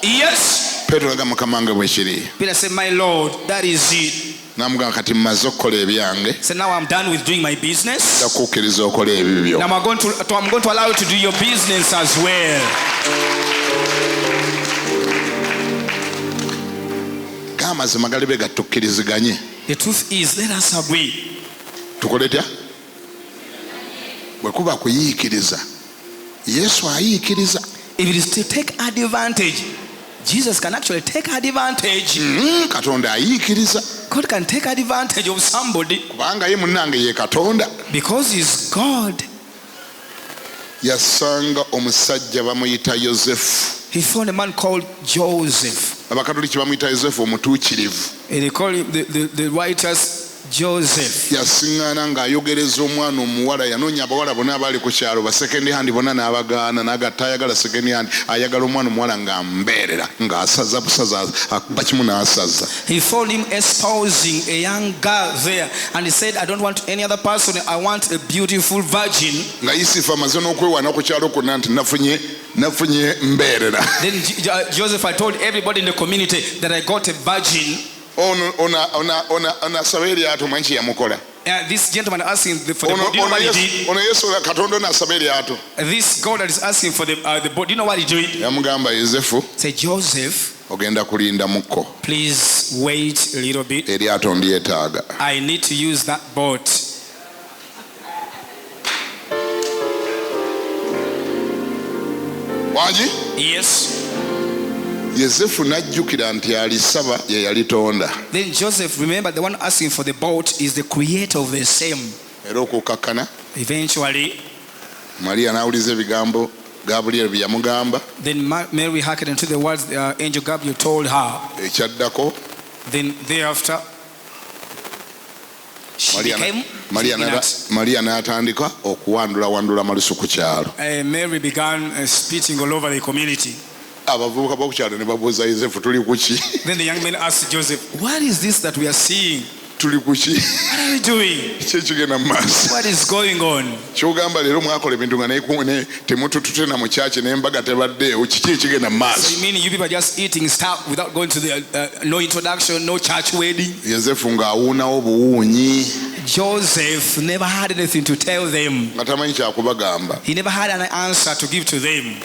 Yes. Petero agamba kamange bwe kiri. Peter said, my Lord, that is it. n'amugamba kati mmaze okukola ebyange. So now I'm done with doing my business. ndakukkiriza okola ebibyo. Now I'm going to allow you to do your business as well. amazima galibe gatukkiriziganye. The truth is, let us agree. tukole tya? bwe kuba kuyiikiriza Yesu ayiikiriza. If it is to take advantage, Jesus can actually take advantage. Katonda ayiikiriza. God can take advantage of somebody kubanga ye munnange ye Katonda. because he's God. Yasanga omusajja bamuyita Yosefu. He found a man called Joseph. Abakatoliki bamuyita Yosefu omutuukirivu. And they call him the writers Joseph. Yasiŋŋaana ng'ayogereza omwana omuwala, yanoonya abawala bonna abaali ku kyalo ba second hand bonna n'abagaana, n'agatta ayagala second hand, ayagala omwana omuwala ng'ambeerera ng'asaza busaza akuba kimu n'asaza. He found him espousing a young girl there, and he said, I don't want any other person, I want a beautiful virgin. Nga Yusufu amaze n'okwewaana ku kyalo konna nti nafunye mbeerera. Then Joseph had told everybody in the community that I got a virgin. Onasaba eryato manyi yamukola. This gentleman asking for the boat. Do you know what he did? Ono Yesu Katonda n'asaba eryato. This God that is asking for the boat. Do you know what he did? Yamugamba Yosefu. Say, Joseph, Ogenda kulinda mukko. please wait a little bit. Eryato ndyetaaga. I need to use that boat. Wangi? Yes. Yosefu n'ajjukira nti alisaba ye yalitonda. Then Joseph remembered the one asking for the boat is the creator of the same. Era okukakkana. Eventually, Maria n'awuliza ebigambo Gabriel bye yamugamba. then Mary hearkened unto the words the angel Gabriel told her. Ekyaddako Then thereafter, she became pregnant. Maria n'atandika okuwandula malusu ku kyalo. Mary began spitting all over the community. Abavubuka b'oku kyalo ne babuuza Yosefu, tuli ku ki? Then the young man asked Joseph, what is this that we are seeing? Tuli ku ki? What are we doing? Ki ekigenda mu maaso? What is going on? Kyogamba leero mwakola ebintu nga temututute mu kyaki n'embaga tebaddeewo, kiki ekigenda mu So maaso? you mean you people are just eating stuff without going to the no introduction, no church wedding? Yosefu ng'awuunawo buwuunyi Joseph never had anything to tell them. nga tamanyi kyakubagamba. He never had an answer to give to them.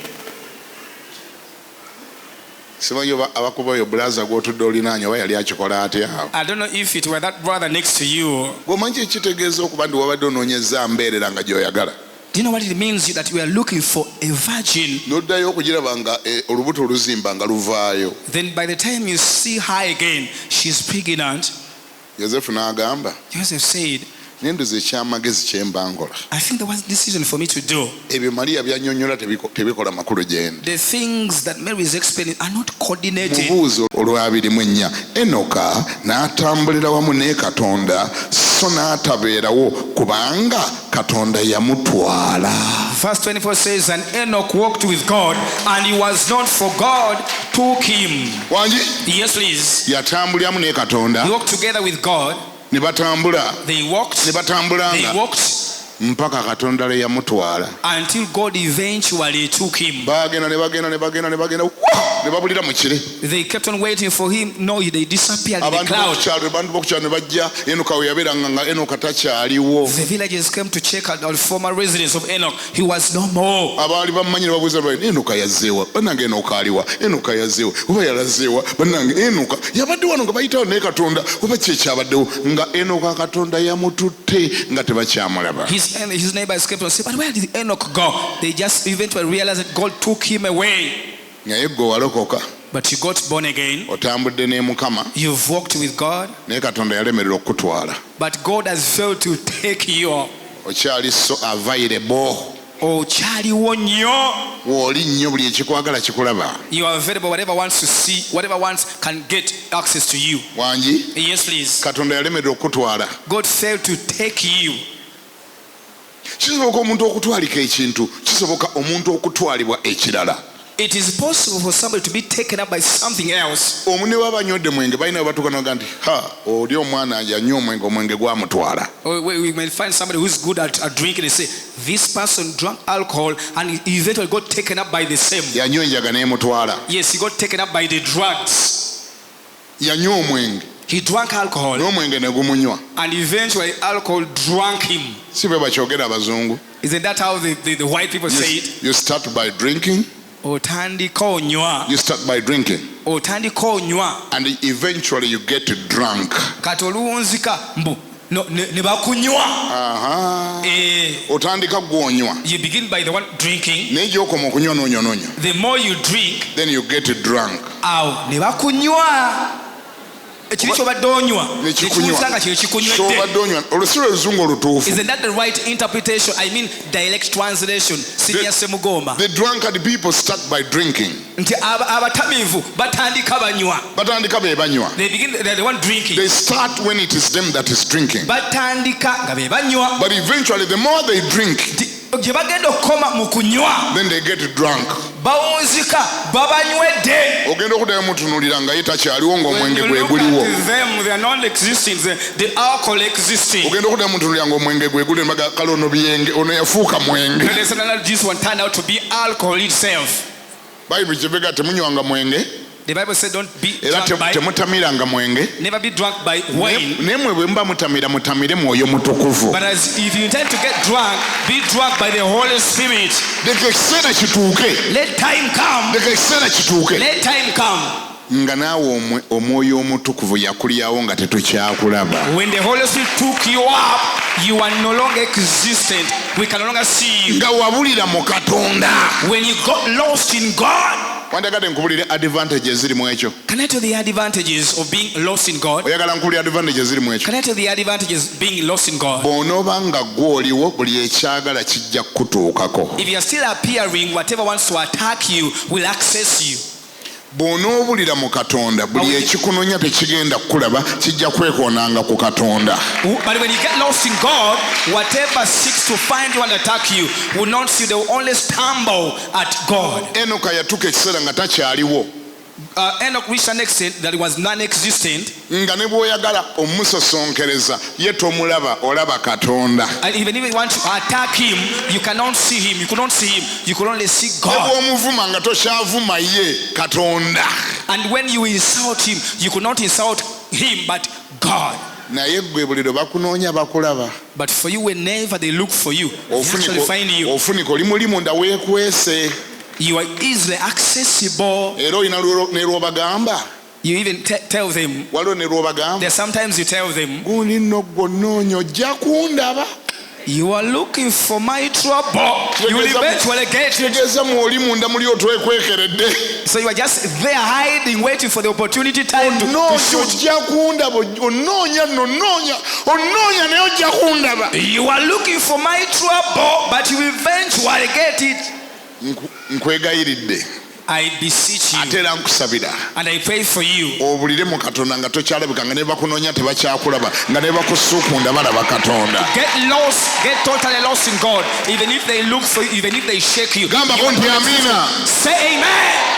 Simanyi oba abakubayo bulaza gw'otudde olinaanya oba yali akikola atya awo. I don't know if it were that brother next to you. Gw'omanyi ekitegeeza okuba nti wabadde onoonyeza mbeerera nga gy'oyagala. Do you know what it means? That we are looking for a virgin. N'oddayo okugiraba nga olubuto oluzimba nga luvaayo. Then by the time you see her again, she's pregnant. Yosefu n'agamba, Joseph said, nenduza ekyamagezi kye mba nkola. I think there was a decision for me to do. Ebyo Maria by'annyonnyola tebikola makulu gye ndi. The things that Mary is explaining are not coordinated. Mubuuzo olw'abirimu Enoka n'atambulira wamu ne Katonda so n'atabeerawo kubanga Katonda yamutwala. Verse 24 says, and Enoch walked with God, and he was not, for God took him. Wangi? Yes, please. Yatambuliramu ne Katonda. He walked together with God. Ne batambula. They walked. Ne batambulanga. They walked. Mpaka Katonda le yamutwala. Until God eventually took him. Bagenda ne babulira mu kire. They kept on waiting for him. No, they disappeared in the cloud. Abantu b'oku kyalo ne bajja Enoka we yabeeranga nga Enoka takyaliwo. The villagers came to check out the former residence of Enoch. He was no more. Abaali bamumanyi ne babuuza bali Enoka yazzeewa. Bannange Enoka aliwa. Enoka yazzeewa. Oba yalazeewa. Bannange Enoka yabadde wano nga bayitawo ne Katonda. Oba ki ekyabaddewo nga Enoka Katonda yamututte nga tebakyamulaba. His neighbors kept on saying, but where did Enoch go? They just eventually realized that God took him away. Naye gwe walokoka. But you got born again. Otambudde ne Mukama. You've walked with God. Naye Katonda yalemerera okukutwala. But God has failed to take you. Okyali so available. Okyaliwo nnyo. W'oli nnyo buli ekikwagala kikulaba. You are available. Whatever wants to see, whatever wants can get access to you. Wangi? Yes, please. Katonda yalemerera okukutwala. God failed to take you. Kisoboka omuntu okutwalika ekintu, kisoboka omuntu okutwalibwa ekirala. It is possible for somebody to be taken up by something else. Omune w'abanywedde mwenge balina batuuka n'oga nti oli omwana yanywa omwenge gwamutwala. We may find somebody who's good at drinking and say, this person drank alcohol and he eventually got taken up by the same. Yanywa enjaga n'emutwala. Yes, he got taken up by the drugs. Yanywa omwenge. He drank alcohol. N'omwenge ne gumunywa. And eventually alcohol drank him. Si bwe bakyogera abazungu. Isn't that how the white people say it? You start by drinking. Otandika onywa. You start by drinking. Otandika onywa. And eventually you get drunk. Kati oluwunzika mbu ne bakunywa. Otandika gw'onywa. You begin by the one drinking. Naye gy'okoma okunywa n'onywa. The more you drink, then you get drunk. Awo ne bakunywa. ekiri kyobadde onywa nekiwulira kye kikunywedde. Olusiba oluzungu olutuufu. Isn't that the right interpretation? I mean direct translation. Siriya Semugomba. The drunkard people start by drinking. Nti abatamivu batandika banywa. Batandika be banywa. They want drinking. They start when it is them that is drinking. Batandika nga be banywa. But eventually the more they drink, gye bagenda okukoma mu kunywa, then they get drunk. bawunzika babanywedde. Ogenda okuddayo mutunuulira nga ye takyaliwo ng'omwenge gwe guliwo. They are not existing, the alcohol existing. Ogenda okuddayo mutunuulira ng'omwenge gwe guli mbaga kale ono biyenge ono yafuuka mwenge. This one turned out to be alcohol itself. Bayibuli kyebega temunywanga mwenge. The Bible said don't be drunk by, temutamiranga mwenge. Never be drunk by wine. Naye mwe bwe muba mutamira mutamire mwoyo mutukuvu. But if you intend to get drunk, be drunk by the Holy Spirit. Leka ekiseera kituuke. Let time come. Leka ekiseera kituuke. Let time come. Nga naawe omwoyo omutukuvu yakulyawo nga tetukyakulaba. When the Holy Spirit took you up, you are no longer existent. We can no longer see you. Nga wabulira mu Katonda. When you got lost in God. Wandagadde nkubulire advantages ziri mu ekyo. Can I tell the advantages of being lost in God? Oyagala nkubulire advantages ziri mu ekyo. Can I tell the advantages of being lost in God? Bw'onooba nga gw'oliwo buli ekyagala kijja kukutuukako. If you are still appearing, whatever wants to attack you will access you. Bw'onoobulira mu Katonda buli ekikunonya tekigenda kukulaba kijja kwekoonanga ku Katonda. But when you get lost in God, whatever seeks to find you and attack you will not see, they will only stumble at God. Enoka yatuuka ekiseera nga takyaliwo. Enoch reached an extent that it was non-existent. Nga ne bw'oyagala omusosonkereza ye tomulaba olaba Katonda. And even if you want to attack him, you cannot see him. You could not see him. You could only see Ne God. bw'omuvuma nga tokyavuma ye Katonda. And when you insult him, you could not insult him but God. Naye gwe buli lwe bakunoonya bakulaba. But for you, whenever they look for you, they actually find you. Ofunika oli muli munda weekwese. You are easily accessible. Era olina ne lw'obagamba. You even tell them. Waliwo ne lw'obagamba. There sometimes you tell them, gundi nno gonoonya ojja kundaba. you are looking for my trouble. You will eventually get it. Tegeeza mwoli munda muli otwekwekeredde. So you are just there hiding, waiting for the opportunity time to shoot. Ojja kundaba. Onoonya naye ojja kundaba. You are looking for my trouble, but you will eventually get it. Nkwegayiridde. I beseech you. Ate era nkusabira. And I pray for you. Obulire mu Katonda nga tokyalabika nga ne bakunoonya tebakyakulaba nga ne bakusuukunda balaba Katonda. Get lost, get totally lost in God. Even if they look for you, even if they shake you. Gambako nti amiina. Say amen.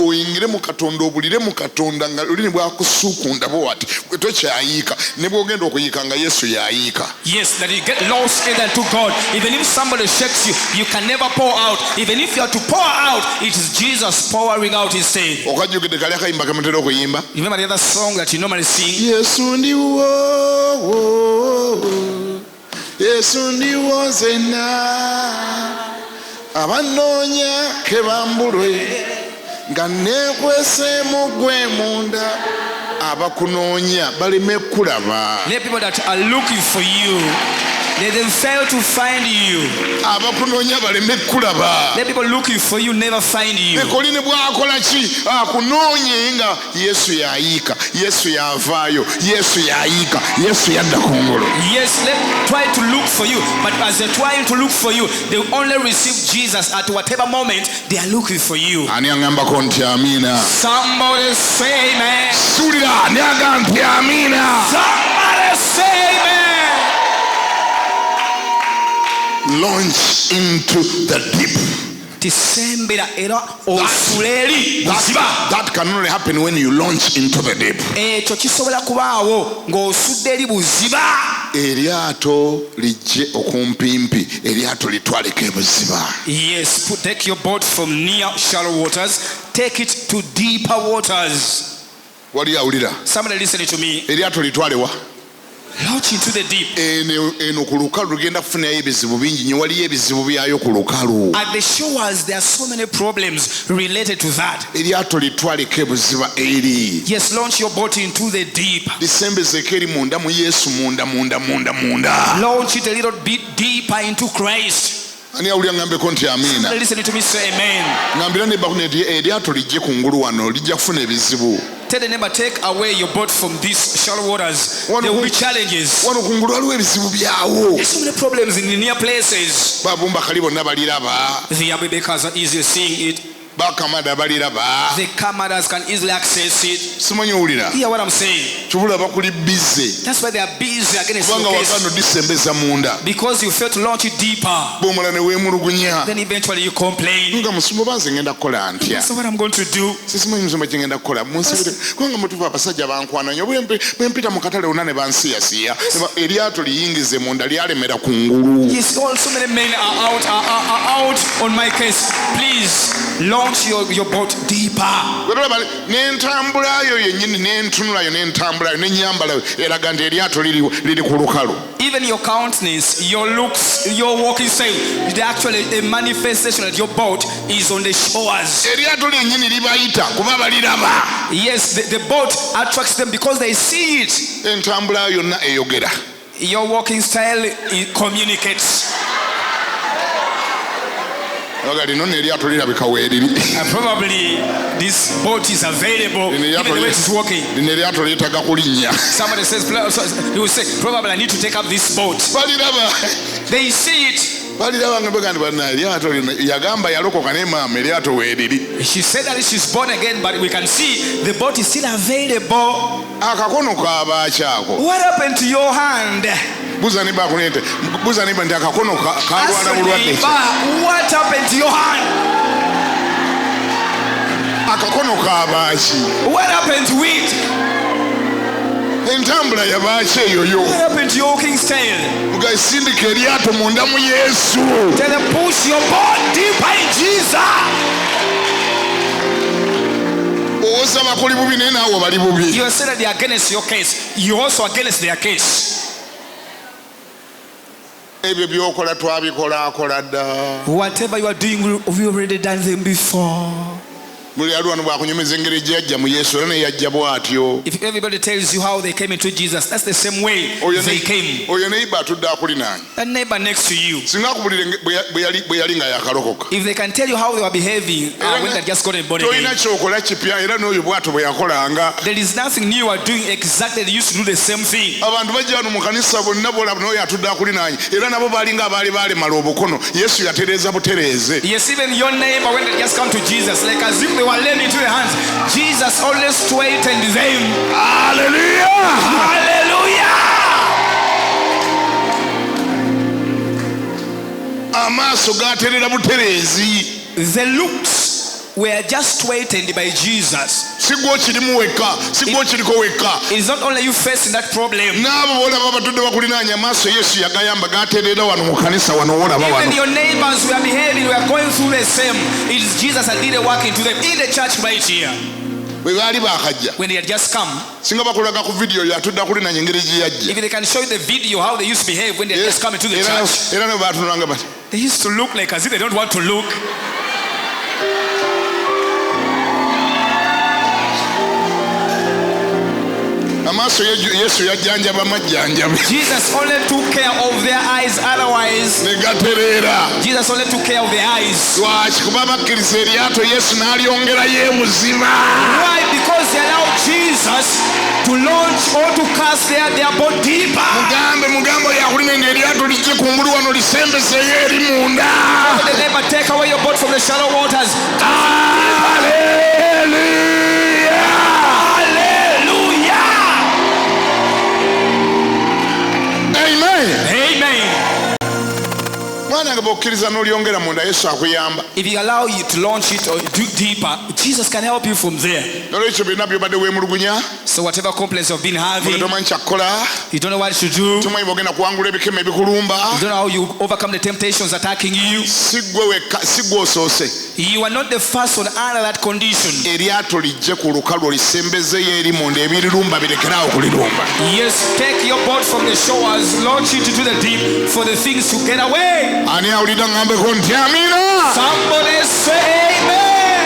Oyingire mu Katonda obulire mu Katonda nga luli ne bwakusuukunda bw'ati tokyayiika ne bw'ogenda okuyiika nga Yesu yayiika. Yes, that you get lost into God. Even if somebody shakes you, you can never pour out. Even if you are to pour out, it is Jesus pouring out instead. Okajjukidde kali akayimba ke mutera okuyimba. Remember the other song that you normally sing? Yesu ndiwo, Yesu ndiwo nzenna abanoonya ke bambulwe nga neekwese mu gwe munda abakunoonya baleme kulaba. Let people that are looking for you, let them fail to find you. Abakunoonya baleme kulaba. Let people looking for you never find you. Ekoli ne bwakola ki akunoonye nga Yesu yayiika, Yesu yavaayo, Yesu yayiika, Yesu yadda kungulu. Yes, let try to look for you, but as they're trying to look for you, they will only receive Jesus at whatever moment they are looking for you. Ani angambako nti amiina. Somebody say amen. Sulira ani agamba nti amiina. Somebody say amen. Launch into the deep. Tisembera era osuleri buziba. That can only happen when you launch into the deep. Ekyo kisobola kubaawo ng'osudde eri buziba. Eryato lijje okumpimpi, eryato litwaleko ebuziba. Yes, take your boat from near shallow waters, take it to deeper waters. Wali awulira? Somebody listening to me. Eryato litwalewa. Launch into the deep. Eno ku lukalu lugenda kufunayo ebizibu bingi nnyo, waliyo ebizibu byayo ku lukalu. At the shores there are so many problems related to that. Eryato litwaleko ebuziba eri. Yes, launch your boat into the deep. Lisembezeko eri munda mu Yesu, munda. Launch it a little bit deeper into Christ. Ani awulira ngambeko nti amiina. Listen to me, say amen. Ngambira ne bakune nti eryato lijje kungulu wano lijja kufuna ebizibu. Tell the neighbor, take away your boat from these shallow waters. There will be challenges. wano kungulu waliwo ebizibu byawo. There's so many problems in the near places. Babumba kali bonna baliraba. The Abibekers are easily seeing it. Bakamada baliraba. The Kamadas can easily access it. Simanyi owulira. Hear what I'm saying? Kibula bakuli busy. That's why they are busy against Kubanga your wagano case. disembeza munda. Because you fail to launch it deeper. Bomala ne weemulugunya. Then eventually you complain. Nga musomo banze ngenda kukola ntya. So what I'm going to do? Sisimanyi musomo kye ngenda kukola. Munsibire. Kubanga mutuva abasajja bankwana nnyo. Bwe mpita mu katale wonna ne bansiyasiya. Eryato liyingize munda lyalemera ku ngulu. Yes, so many men are out on my case. Please launch your boat deeper. N'entambula yo yennyini n'entunula yo n'entambula yo n'ennyambala yo eraga nti eryato liri ku lukalu. Even your countenance, your looks, your walking style, is actually a manifestation that your boat is on the shores. Eryato lyennyini libayita kuba baliraba. Yes, the boat attracts them because they see it. Entambula yonna eyogera. Your walking style, it communicates. Probably this boat is available even the way it's walking. Somebody says, he will say, probably I need to take up this boat. They see it. She said that she's born again, but we can see the boat is still available. What happened to your hand? What happened to your hand? What happened to it? What happened to your king's tail? Tell them, push your boat deeper in Jesus. You are saying that they are against your case. You also against their case. Whatever you are doing, we already done them before. If everybody tells you how they came into Jesus, that's the same way they came. That neighbor next to you, if they can tell you how they were behaving when they just got born again, there is nothing new you are doing exactly. They used to do the same thing. Yes, even your neighbor, when they just come to Jesus, like as if they were laid into the hands, Jesus always straightened them. Hallelujah! Hallelujah! The looks were just straightened by Jesus. It's not only you facing that problem. Even your neighbors were behaving, were going through the same. It is Jesus that did a work into them in the church right here. When they had just come, if they can show you the video how they used to behave when they had just come into the church, they used to look like as if they don't want to look. Jesus only took care of their eyes, otherwise Jesus only took care of their eyes. Why? Because they allowed Jesus to launch or to cast their boat deeper. The neighbor, take away your boat from the shallow waters. If you allow you to launch it or dig deeper, Jesus can help you from there. So whatever complaints you've been having, you don't know what to do, you don't know how you overcome the temptations attacking you. You are not the first one under that condition. Yes, take your boat from the shores, launch it into the deep for the things to get away. Somebody say amen.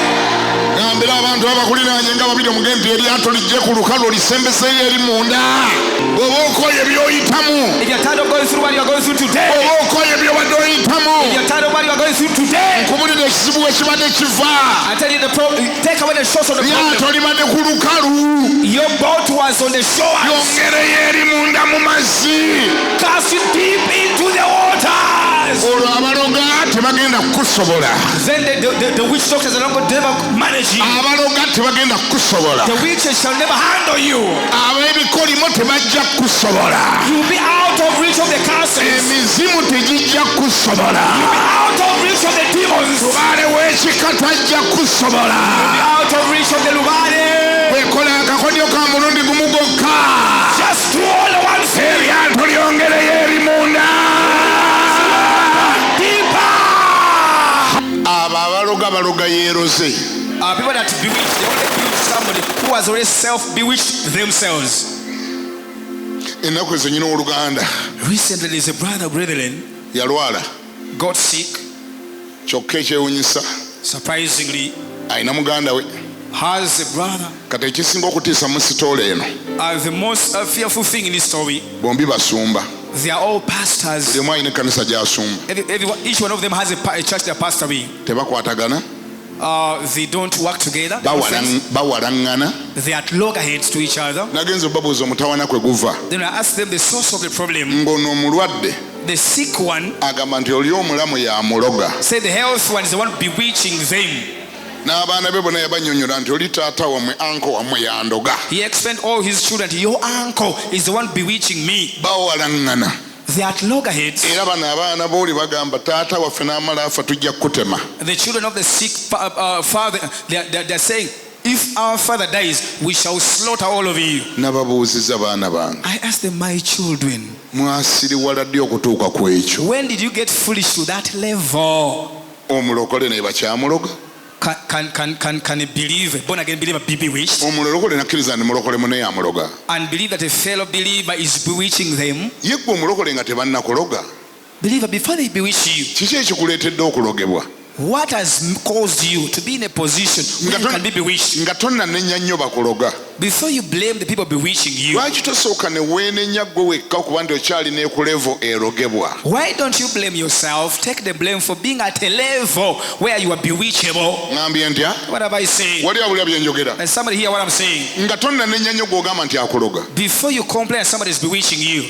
era abantu abakuliraanye nga babiri omugenti eryato lijje ku lukalu olisembeseyo eri munda oba okoye byoyitamu If you're tired of going through what you're going through today, oba okoye byobadde oyitamu if you're tired of what you're going through today, nkubulira ekizibu we kibadde kiva I tell you the problem, take away the source of the lyato problem. libadde ku lukalu Your boat was on the shore. yongereyo eri munda mu mazzi Cast you deep into the waters. olwo abaloga tebagenda kukusobola Then the witch doctors are not going to ever manage you. abaloga tebagenda kukusobola The witches shall never handle you. ab'ebikolimo tebajja kukusobola You'll be out of reach of the castles. emizimu tegijja kukusobola Out of reach of the demons. lubaale w'ekika tajja kukusobola Out of reach of the Lubade. wekola akakodyo ka mulundi gumu gwokka Just do all the one thing. eryato lyongereyo eri munda Deeper. abo abaloga baloga yeeroze People that bewitch, they only bewitch somebody who has already self-bewitched themselves. ennaku ezo nyina oluganda Recently, there's a brother, brethren, yalwala got sick. kyokka ekyewunyisa Surprisingly, alina muganda we has a brother. kati ekisinga okutiisa mu sitoola eno The most fearful thing in this story, bombi basumba they are all pastors. buli omu alina ekkanisa gy'asumba Each one of them has a church they're pastoring. tebakwatagana They don't work together. bawalaŋŋana They are at loggerheads to each other. nagenza obabuuza omutawana kwe guva Then I ask them the source of the problem. ng'ono omulwadde The sick one agamba nti oli omulamu yamuloga said the healthy one is the one bewitching them. n'abaana be bonna yabannyonnyola nti oli taata wammwe anko wammwe yandoga He explained all his children, your uncle is the one bewitching me. bawalaŋŋana They are at loggerheads. era bano abaana booli bagamba taata waffe n'amala afa tujja kukutema The children of the sick father, they're saying, if our father dies, we shall slaughter all of you. nababuuziza baana bange I asked them, my children, mwasiriwala ddi okutuuka ku ekyo when did you get foolish to that level? omulokole ne bakyamuloga Can a believer, born again believer, be bewitched? omulokole nakkiriza ndi mulokole mune yamuloga And believe that a fellow believer is bewitching them? ye gwe omulokole nga tebannakuloga Believer, before they bewitch you, kiki ekikuleetedde okulogebwa what has caused you to be in a position where you can be bewitched? nga tonnanenya nnyo bakuloga Before you blame the people bewitching you, lwaki tosooka ne weenenya ggwe wekka okuba nti okyalina ekulevo erogebwa why don't you blame yourself? Take the blame for being at a level where you are bewitchable. ŋambye ntya What have I said? wali awulira bye njogera Does somebody hear what I'm saying? nga tonnanenya nnyo gw'ogamba nti akuloga Before you complain somebody is bewitching you,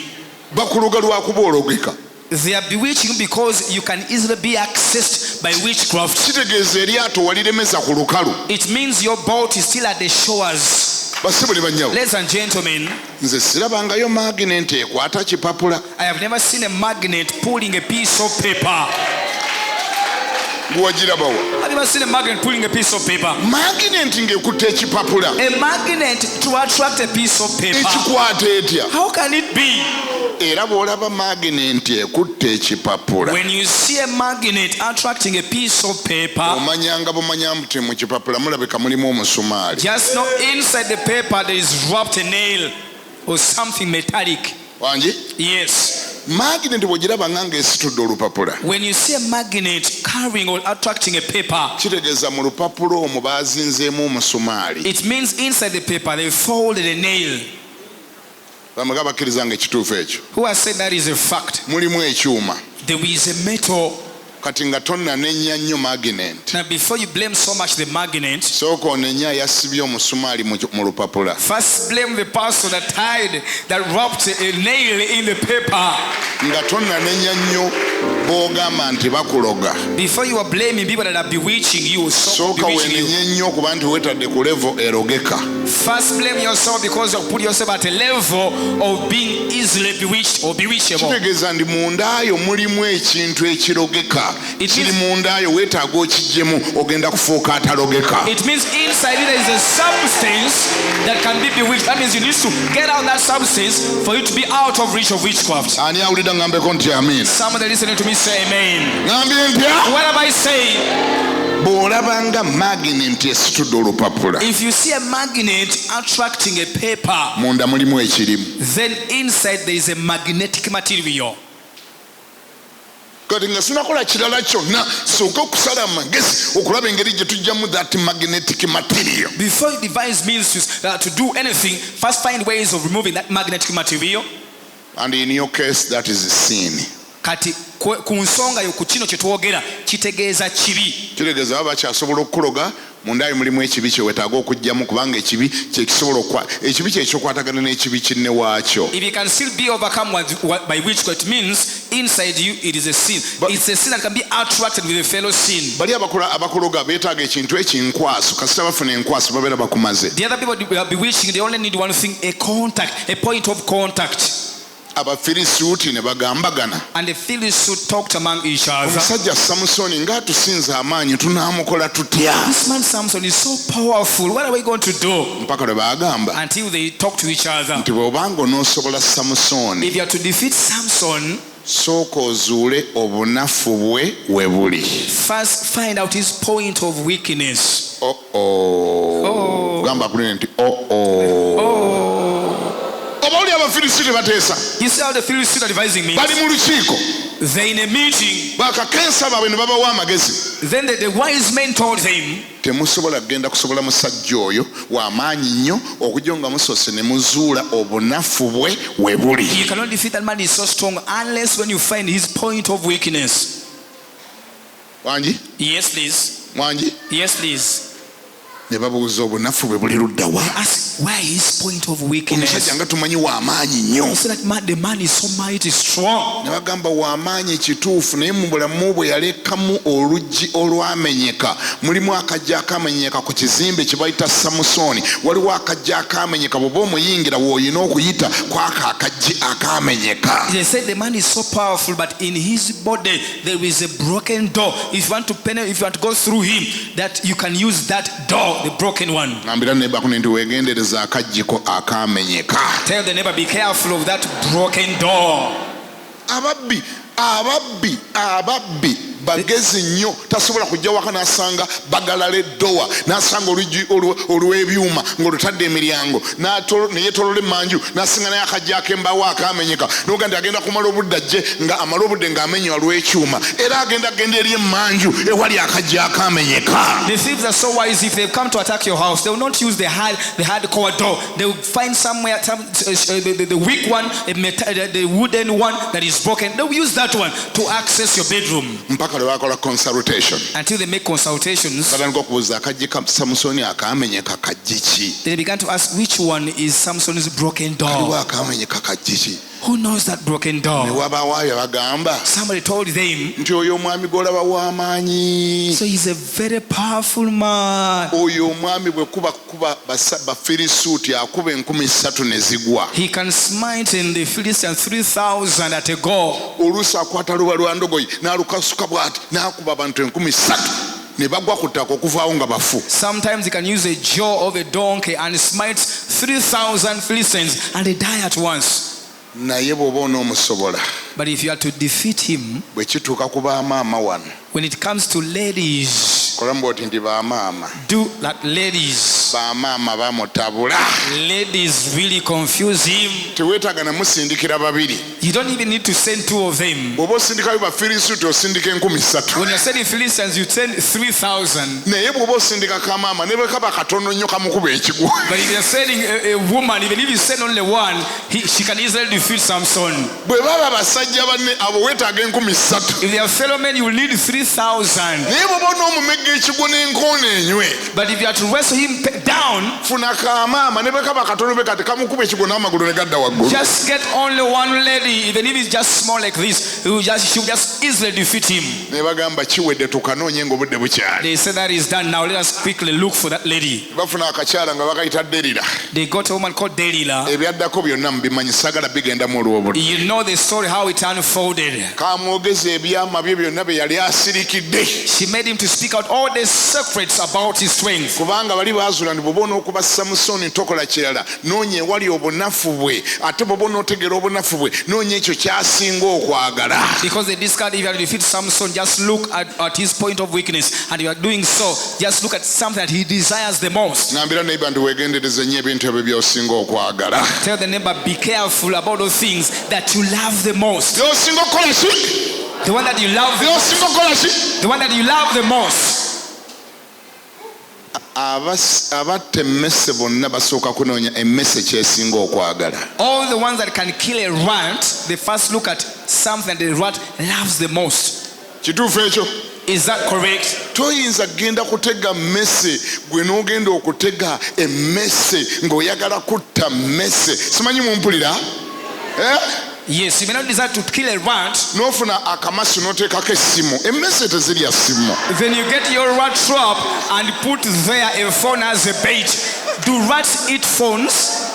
bakuloga lwakuba ologeka they are bewitching you because you can easily be accessed by witchcraft. kitegeeza eryato waliremeza ku lukalu It means your boat is still at the shores. basibu ne bannyabo Ladies and gentlemen, nze sirabangayo maginenti ekwata kipapula I have never seen a magnet pulling a piece of paper. gwewagirabawo Have you ever seen a magnet pulling a piece of paper? maginenti ng'ekutta ekipapula A magnet to attract a piece of paper. ekikwata etya How can it be? era bw'olaba maginenti ekutta ekipapula When you see a magnet attracting a piece of paper, omanyanga bumanya nti mu kipapula mulabika mulimu omusumaali just know inside the paper there is wrapped a nail or something metallic. wangi Yes. maginenti bw'ogiraba nga ng'esitudde olupapula When you see a magnet carrying or attracting a paper, kitegeeza mu lupapula omwo baazinzeemu omusumaali it means inside the paper they folded a nail. bameka bakkiriza nga ekituufu ekyo Who has said that is a fact? mulimu ekyuma There is a metal. kati nga tonnanenya nnyo maginenti Now before you blame so much the magnet, sooka onenya yasibye omusumaali mu lupapula first blame the person that wrapped a nail in the paper. nga tonnanenya nnyo b'ogamba nti bakuloga Before you are blaming people that are bewitching you, sooka weenenye nnyo okuba nti weetadde ku levo erogeka first blame yourself because you put yourself at a level of being easily bewitched or bewitchable. kitegeeza ndi mundaayo mulimu ekintu ekirogeka kiri mundaayo weetaaga okiggyemu ogenda kufuuka atalogeka It means inside there is a substance that can be bewitched. That means you need to get out that substance for you to be out of reach of witchcraft. ani awulira ngambeko nti amiina Somebody listening to me say amen. ngambye ntya What am I saying? bw'olabanga maginenti esitudde olupapula If you see a magnet attracting a paper, munda mulimu ekirimu then inside there is a magnetic material. kati nga sinakola kirala kyonna sooka okusala amagezi okulaba engeri gye tujjamu that magnetic material. Before you devise means to do anything, first find ways of removing that magnetic material. And in your case that is sin. Kati ku nsonga yo ku kino kye twogera kitegeeza kibi. Kitegeeza baba kyasobola okuloga munda mulimu ekibi kye wetaaga okujjamu kubanga ekibi kye kisobola ekibi kye kyokwatagana n'ekibi kinne waakyo. If you can still be overcome by which it means inside you it is a sin. It's a sin that can be attracted with a fellow sin. Bali abakologa beetaaga ekintu ekinkwaso kasita bafuna enkwaso babeera bakumaze. The other people they are bewitching, they only need one thing, a contact, a point of contact. Abafirisuuti ne bagambagana. And the Philistines talked among each other. Omusajja Samusoni ng'atusinza amaanyi tunaamukola tutya? This man Samson is so powerful. What are we going to do? Mpaka lwe baagamba Until they talk to each other. nti bw'obanga onoosobola Samusoni If you are to defeat Samson, sooka ozuule obunafu bwe we buli. first find out his point of weakness. Gamba kuli nti oba oli Abafirisuuti bateesa. You see how the Philistines are devising means? Bali mu lukiiko. They're in a meeting. Bakakensa baabwe ne babawa amagezi. Then the wise men told him, temusobola kugenda kusobola musajja oyo w'amaanyi nnyo okujja nga musoose ne muzuula obunafu bwe we buli. you cannot defeat that man, is so strong unless when you find his point of weakness. Wangi? Yes, please. Wangi? Yes, please. Ne babuuza obunafu bwe buli ludda wa? Ask where his point of Omusajja weakness. nga tumanyi w'amaanyi nnyo. You see that man, the man is so mighty, strong. Ne bagamba w'amaanyi kituufu naye mu bulamu bwe yalekamu oluggi olwamenyeka. Mulimu akajja akamenyeka ku kizimbe kye bayita Samusoni. Waliwo akajja akamenyeka bw'oba omuyingira w'olina okuyita kwako akajji akamenyeka. They said the man is so powerful, but in his body there is a broken door. If you want to go through him, that you can use that door, the broken one. Ngambira neighbor kuno nti weegendereza akajjiko akamenyeka. Tell the neighbor, be careful of that broken door. Ababbi bagezi nnyo tasobola kujja waka n'asanga bagalala eddowa n'asanga oluggi olw'ebyuma ng'olutadde emiryango ne yeetolola emmanju n'asinga naye akajja ak'embaawo akamenyeka n'oga nti agenda kumala obudde ajje nga amala obudde ng'amenywa lw'ekyuma era agenda eri emmanju ewali akajja akamenyeka. The thieves are so wise. If they come to attack your house, they will not use the hardcore door. They will find somewhere the weak one, the wooden one that is broken. They will use that one to access your bedroom. Mpaka lwe bakola consultation. Until they make consultations, batandika okubuuza akajji ka Samusoni akamenyeka kajji ki? they began to ask which one is Samson's broken door. Aliwo akamenyeka kajji ki? Who knows that broken Ne door? wabawaayo bagamba Somebody told them, nti oyo omwami gw'olaba w'amaanyi. so he's a very powerful man. Oyo omwami bwe kuba Bafirisuuti akuba 3,000 ne zigwa. He can smite in the Philistines 3,000 at a go. Oluusi akwata luba lwa ndogoyi n'alukasuka bw'ati n'akuba abantu 3,000 ne bagwa ku ttaka okuvaawo nga bafu. Sometimes he can use a jaw of a donkey and smite 3,000 Philistines and they die at once. Naye bw'oba onoomusobola But if you are to defeat him, bwe kituuka ku baamaama wano when it comes to ladies, kolamba oti nti baamaama do that. Ladies bamutabula. Ladies really confuse him. Teweetaaga na musindikira babiri. You don't even need to send two of them. Bw'oba osindikayo Bafirisuuti osindika 3,000. When you're sending Philistines, you send 3,000. Naye bw'oba osindika kamaama ne bwe kaba katono nnyo kamukuba ekigwo. But if you're sending a woman, even if you send only one, she can easily defeat Samson. Bwe baba basajja banne abo weetaaga 3,000. If they are fellow men, you will need 3,000. Naye bw'oba onoomumegga ekigwo n'enkoona enywe. But if you are to wrestle him down, funa kamaama ne bwe kaba katono be kati kamukuba ekigwo n'amagulu ne gadda waggulu. just get only one lady, even if it's just small like this, she will just easily defeat him. Ne bagamba kiwedde tukanoonye ng'obudde bukyali. They say that is done. Now let us quickly look for that lady. Bafuna akakyala nga bakayita Delila. They got a woman called Delilah. Ebyaddako byonna mubimanyi saagala bigendamu olw'obudde. You know the story how it unfolded. Kamwogeza ebyama bye byonna bye yali asirikidde. She made him to speak out all the secrets about his strength. Kubanga bali baazuula nti bw'oba onookuba Samusoni tokola kirala noonya ewali obunafu bwe ate bw'oba onootegeera obunafu bwe noonya ekyo ky'asinga okwagala. Because they discovered if you are to defeat Samson, just look at his point of weakness, and you are doing so, just look at something that he desires the most. Ngambira neighbor nti weegendereze nnyo ebintu ebyo by'osinga okwagala. Tell the neighbor, be careful about those things that you love the most. By'osinga okukola ki? The one that you love the most. byosinga okukola ki? The one that you love the most. Abatta emmese bonna basooka kunoonya emmese kyesinga okwagala. All the ones that can kill a rat, they first look at something that the rat loves the most. Kituufu ekyo? Is that correct? Toyinza genda kutega mmese gwe n'ogenda okutega emmese ng'oyagala kutta mmese. Simanyi mumpulira? Yes, you may not desire to kill a rat. N'ofuna akamasu n'oteekako essimu. Emmese tezirya ssimu. Then you get your rat trap and put there a phone as a bait. Do rats eat phones?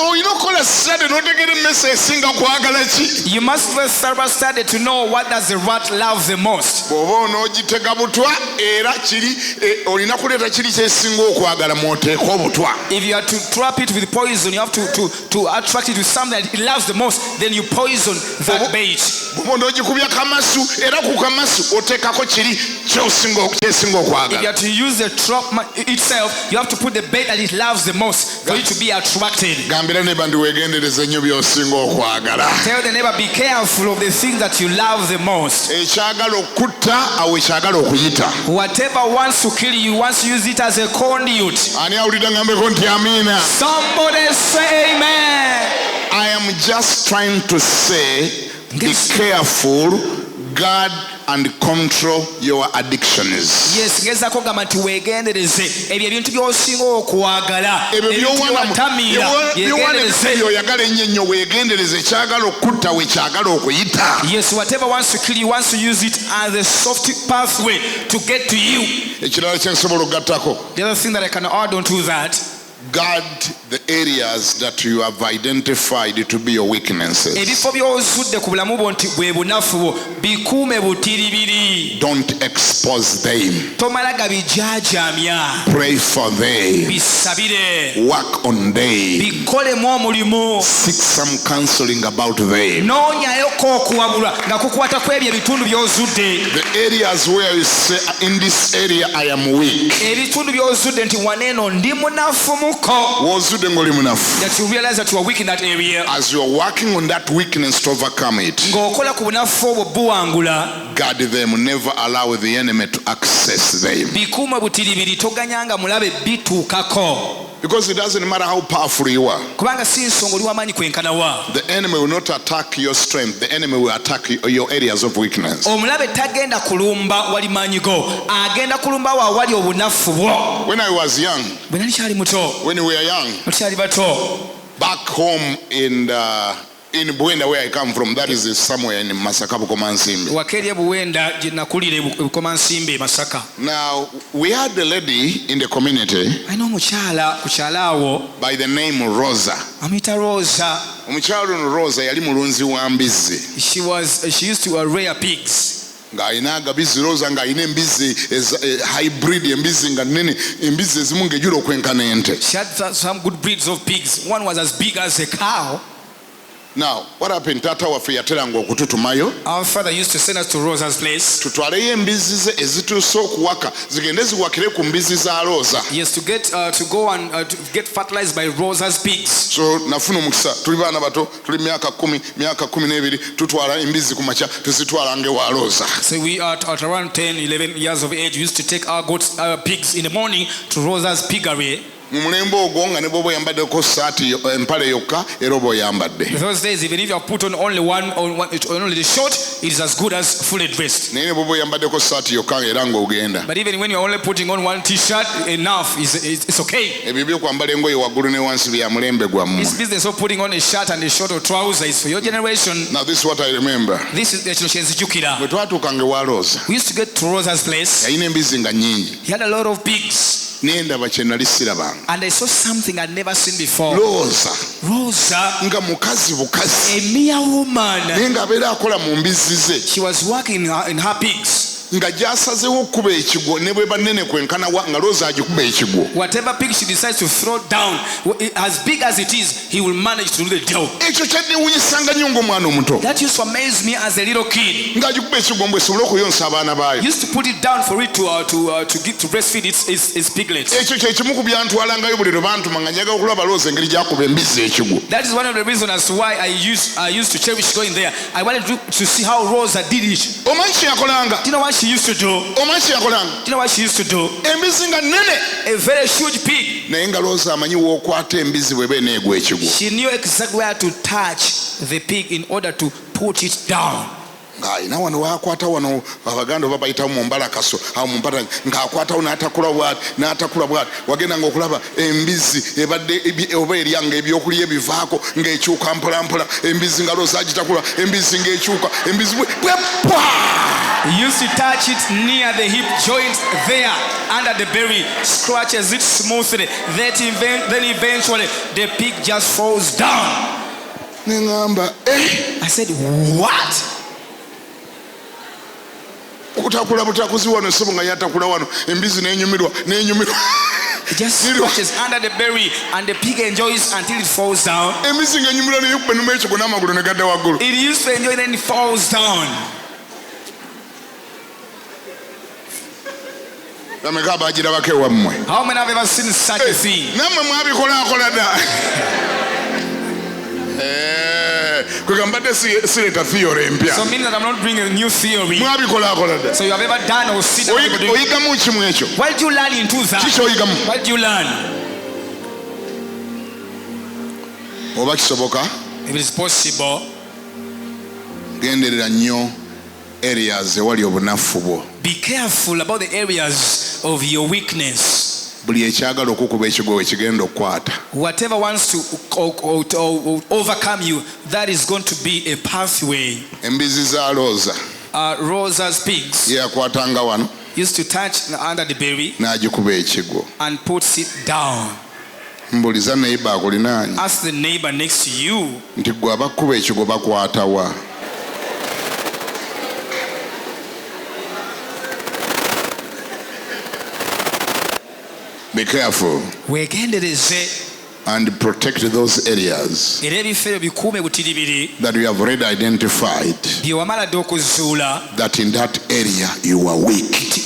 Olina okukola study n'otegeera emmese esinga kwagala ki? You must first thorough study to know what does the rat love the most. Bw'oba onoogitega butwa era kiri olina kuleeta kiri kyesinga okwagala mw'oteeka obutwa. If you are to trap it with poison, you have to attract it with something that it loves the most, then you poison that bait. Bw'oba onoogikubya kamasu era ku kamasu oteekako kiri kyesinga okwagala. If you are to use the trap itself, you have to put the bait that it loves the most for you to be attracted. Gambira ne bandi weegendereze nnyo by'osinga okwagala. Tell the neighbor, be careful of the things that you love the most. Ekyagala okutta awo ekyagala okuyita. Whatever wants to kill you wants to use it as a conduit. Ani awulira ngambeko nti amiina? Somebody say amen. I am just trying to say, be careful, guard and control your addictions. Yes, ngezako gamba nti weegendereze ebyo ebintu by'osinga okwagala, ebyo oyagala ennyo weegendereze ekyagala okutta wekyagala okuyita. Yes, whatever wants to kill you wants to use it as a soft pathway to get to you. Ekirala kye nsobola okugattako. The other thing that I can add on to that, guard the areas that you have identified to be your weaknesses. ebifo by'ozudde ku bulamu bwo nti bwe bunafu bwo bikuume butiribiri. Don't expose them. Tomala gabijaajamya. Pray for them. Bisabire. Work on them. Bikolemu omulimu. Seek some counseling about them. Noonyayoko okuwabulwa nga kukwata ku ebyo ebitundu by'ozudde. The areas where you say, in this area I am weak. Ebitundu by'ozudde nti waneeno ndi munafu muko. Wozudde ng'oli munafu. That you realize that you are weak in that area. As you are working on that weakness to overcome it, Ng'okola ku bunafu obwo buwangula. guard them. Never allow the enemy to access them. Bikuuma butiribiri toganyanga mulabe bituukako. Because it doesn't matter how powerful you are. Kubanga si nsonga oli w'amaanyi kwenkana wa. The enemy will not attack your strength. The enemy will attack your areas of weakness. Omulabe tagenda kulumba wali maanyi go. Agenda kulumba wa wali obunafu bwo. When I was young, Bwe nali kyali muto. when we were young, Mukyali bato. back home in Mbuya where I come from, that is somewhere in Masaka Bukomansimbi. Wakeerya Buwenda gye nakulira Bukomansimbi Masaka. Now, we had a lady in the community Alina omukyala ku kyalo awo by the name Rosa. amuyita Rosa. Omukyala ono Rosa yali mulunzi wa mbizzi. She used to rear pigs. Ng'alina agabizzi Rosa ng'alina embizzi hybrid embizzi nga nnene embizzi ezimu ng'ejjula okwenkana ente. She had some good breeds of pigs. One was as big as a cow. Now, what happened? Tata waffe yateranga okututumayo. Our father used to send us to Rosa's place. Tutwaleyo embizzi ze ezituuse okuwaka zigende ziwakire ku mbizzi za Rosa. Yes, to go and to get fertilized by Rosa's pigs. So nafuna omukisa tuli baana bato tuli myaka 12 tutwala embizzi ku makya tuzitwala ngewa Rosa. So we are at around 10, 11 years of age. We used to take our goats, pigs in the morning to Rosa's piggery. Mu mulembe ogwo nga ne bw'oba oyambaddeko saati empale yokka era oba oyambadde. Those days, even if you have put on only only the short, it is as good as fully dressed. Naye ne bw'oba oyambaddeko saati yokka era ng'ogenda. But even when you are only putting on one t-shirt, enough it's okay. Ebyo by'okwambala engoye waggulu ne wansi bya mulembe gwammwe. This business of putting on a shirt and a short or trouser is for your generation. Now this is what I remember. This is kino kyenzijukira. Bwe twatuukanga ewa Rosa We used to get to Rosa's place. yalina embizzi nga nnyingi. He had a lot of pigs. Naye ndaba kye nali sirabanga. And I saw something I'd never seen before. Rosa Rosa, nga mukazi bukazi a mere woman. naye ng'abeera akola mu mbizzi ze. She was working in her pigs. nga gyasazeewo okuba ekigwo ne bwe banene kwenkana nga looza agikuba ekigwo. Whatever pig she decides to throw down, as big as it is, he will manage to do the job. Ekyo kyaddiwunyisanga nnyo ng'omwana omuto. That used to amaze me as a little kid. Ng'agikuba ekigwo mbwe esobole okuyonsa abaana baayo. Used to put it down for it to breastfeed its piglets. Ekyo kye kimu ku byantwalangayo buli lwe bantuma nga njagala okulaba looza engeri gyakuba embizzi ekigwo. That is one of the reasons as to why I used to cherish going there. I wanted to see how Rosa did it. Omanyi kye yakolanga? Do you know what she used to do? Omanyi kye yakolanga? Do you know what she used to do? Embizzi nga nnene. A very huge pig. Naye nga looza amanyi w'okwata embizzi bw'eba eneegwa ekigwo. She knew exactly where to touch the pig in order to put it down. Ng'alina wano waakwata wano Abaganda oba bayitawo mu mbalakaso awo mu mpata ng'akwatawo n'atakula bw'ati wagenda ng'okulaba embizzi ebadde oba eryanga ebyokulya ebivaako ng'ekyuka mpolampola embizzi nga looza agitakula embizzi ng'ekyuka embizzi bwe pwa. He used to touch it near the hip joint there under the belly, scratches it smoothly. Then eventually the pig just falls down. I said, what? Kutakula butakuzi wano sebo nga yatakula wano embizzi n'enyumirwa. It just scratches under the belly and the pig enjoys until it falls down. Embizzi ng'enyumirwa n'ekuba ennyuma y'ekigwo n'amagulu ne gadda waggulu. It used to enjoy, then it falls down. Bameka abagirabako ewammwe? How many have ever seen such a thing? Nammwe mwabikolakola dda. Kwegambadde sireeta theory empya. So meaning that I'm not bringing a new theory. Mwabikolakola dda. So you have ever done or seen that? Oyigamu kimu ekyo? What did you learn into that? Kiki oyigamu? What did you learn? Oba kisoboka? If it is possible, genderera nnyo areas ewali obunafu bwo. be careful about the areas of your weakness. Buli ekyagala okukuba ekigwo ekigenda okukwata. Whatever wants to overcome you, that is going to be a pathway. Embizzi za Rosa. Rosa's pigs yakwatanga wano used to touch under the belly n'agikuba ekigwo and puts it down. Mbuliza neighbor akulinaanye. Ask the neighbor next to you. Nti gwe abakuba ekigwo bakwatawa. Be careful and protect those areas that you have already identified, that in that area you are weak.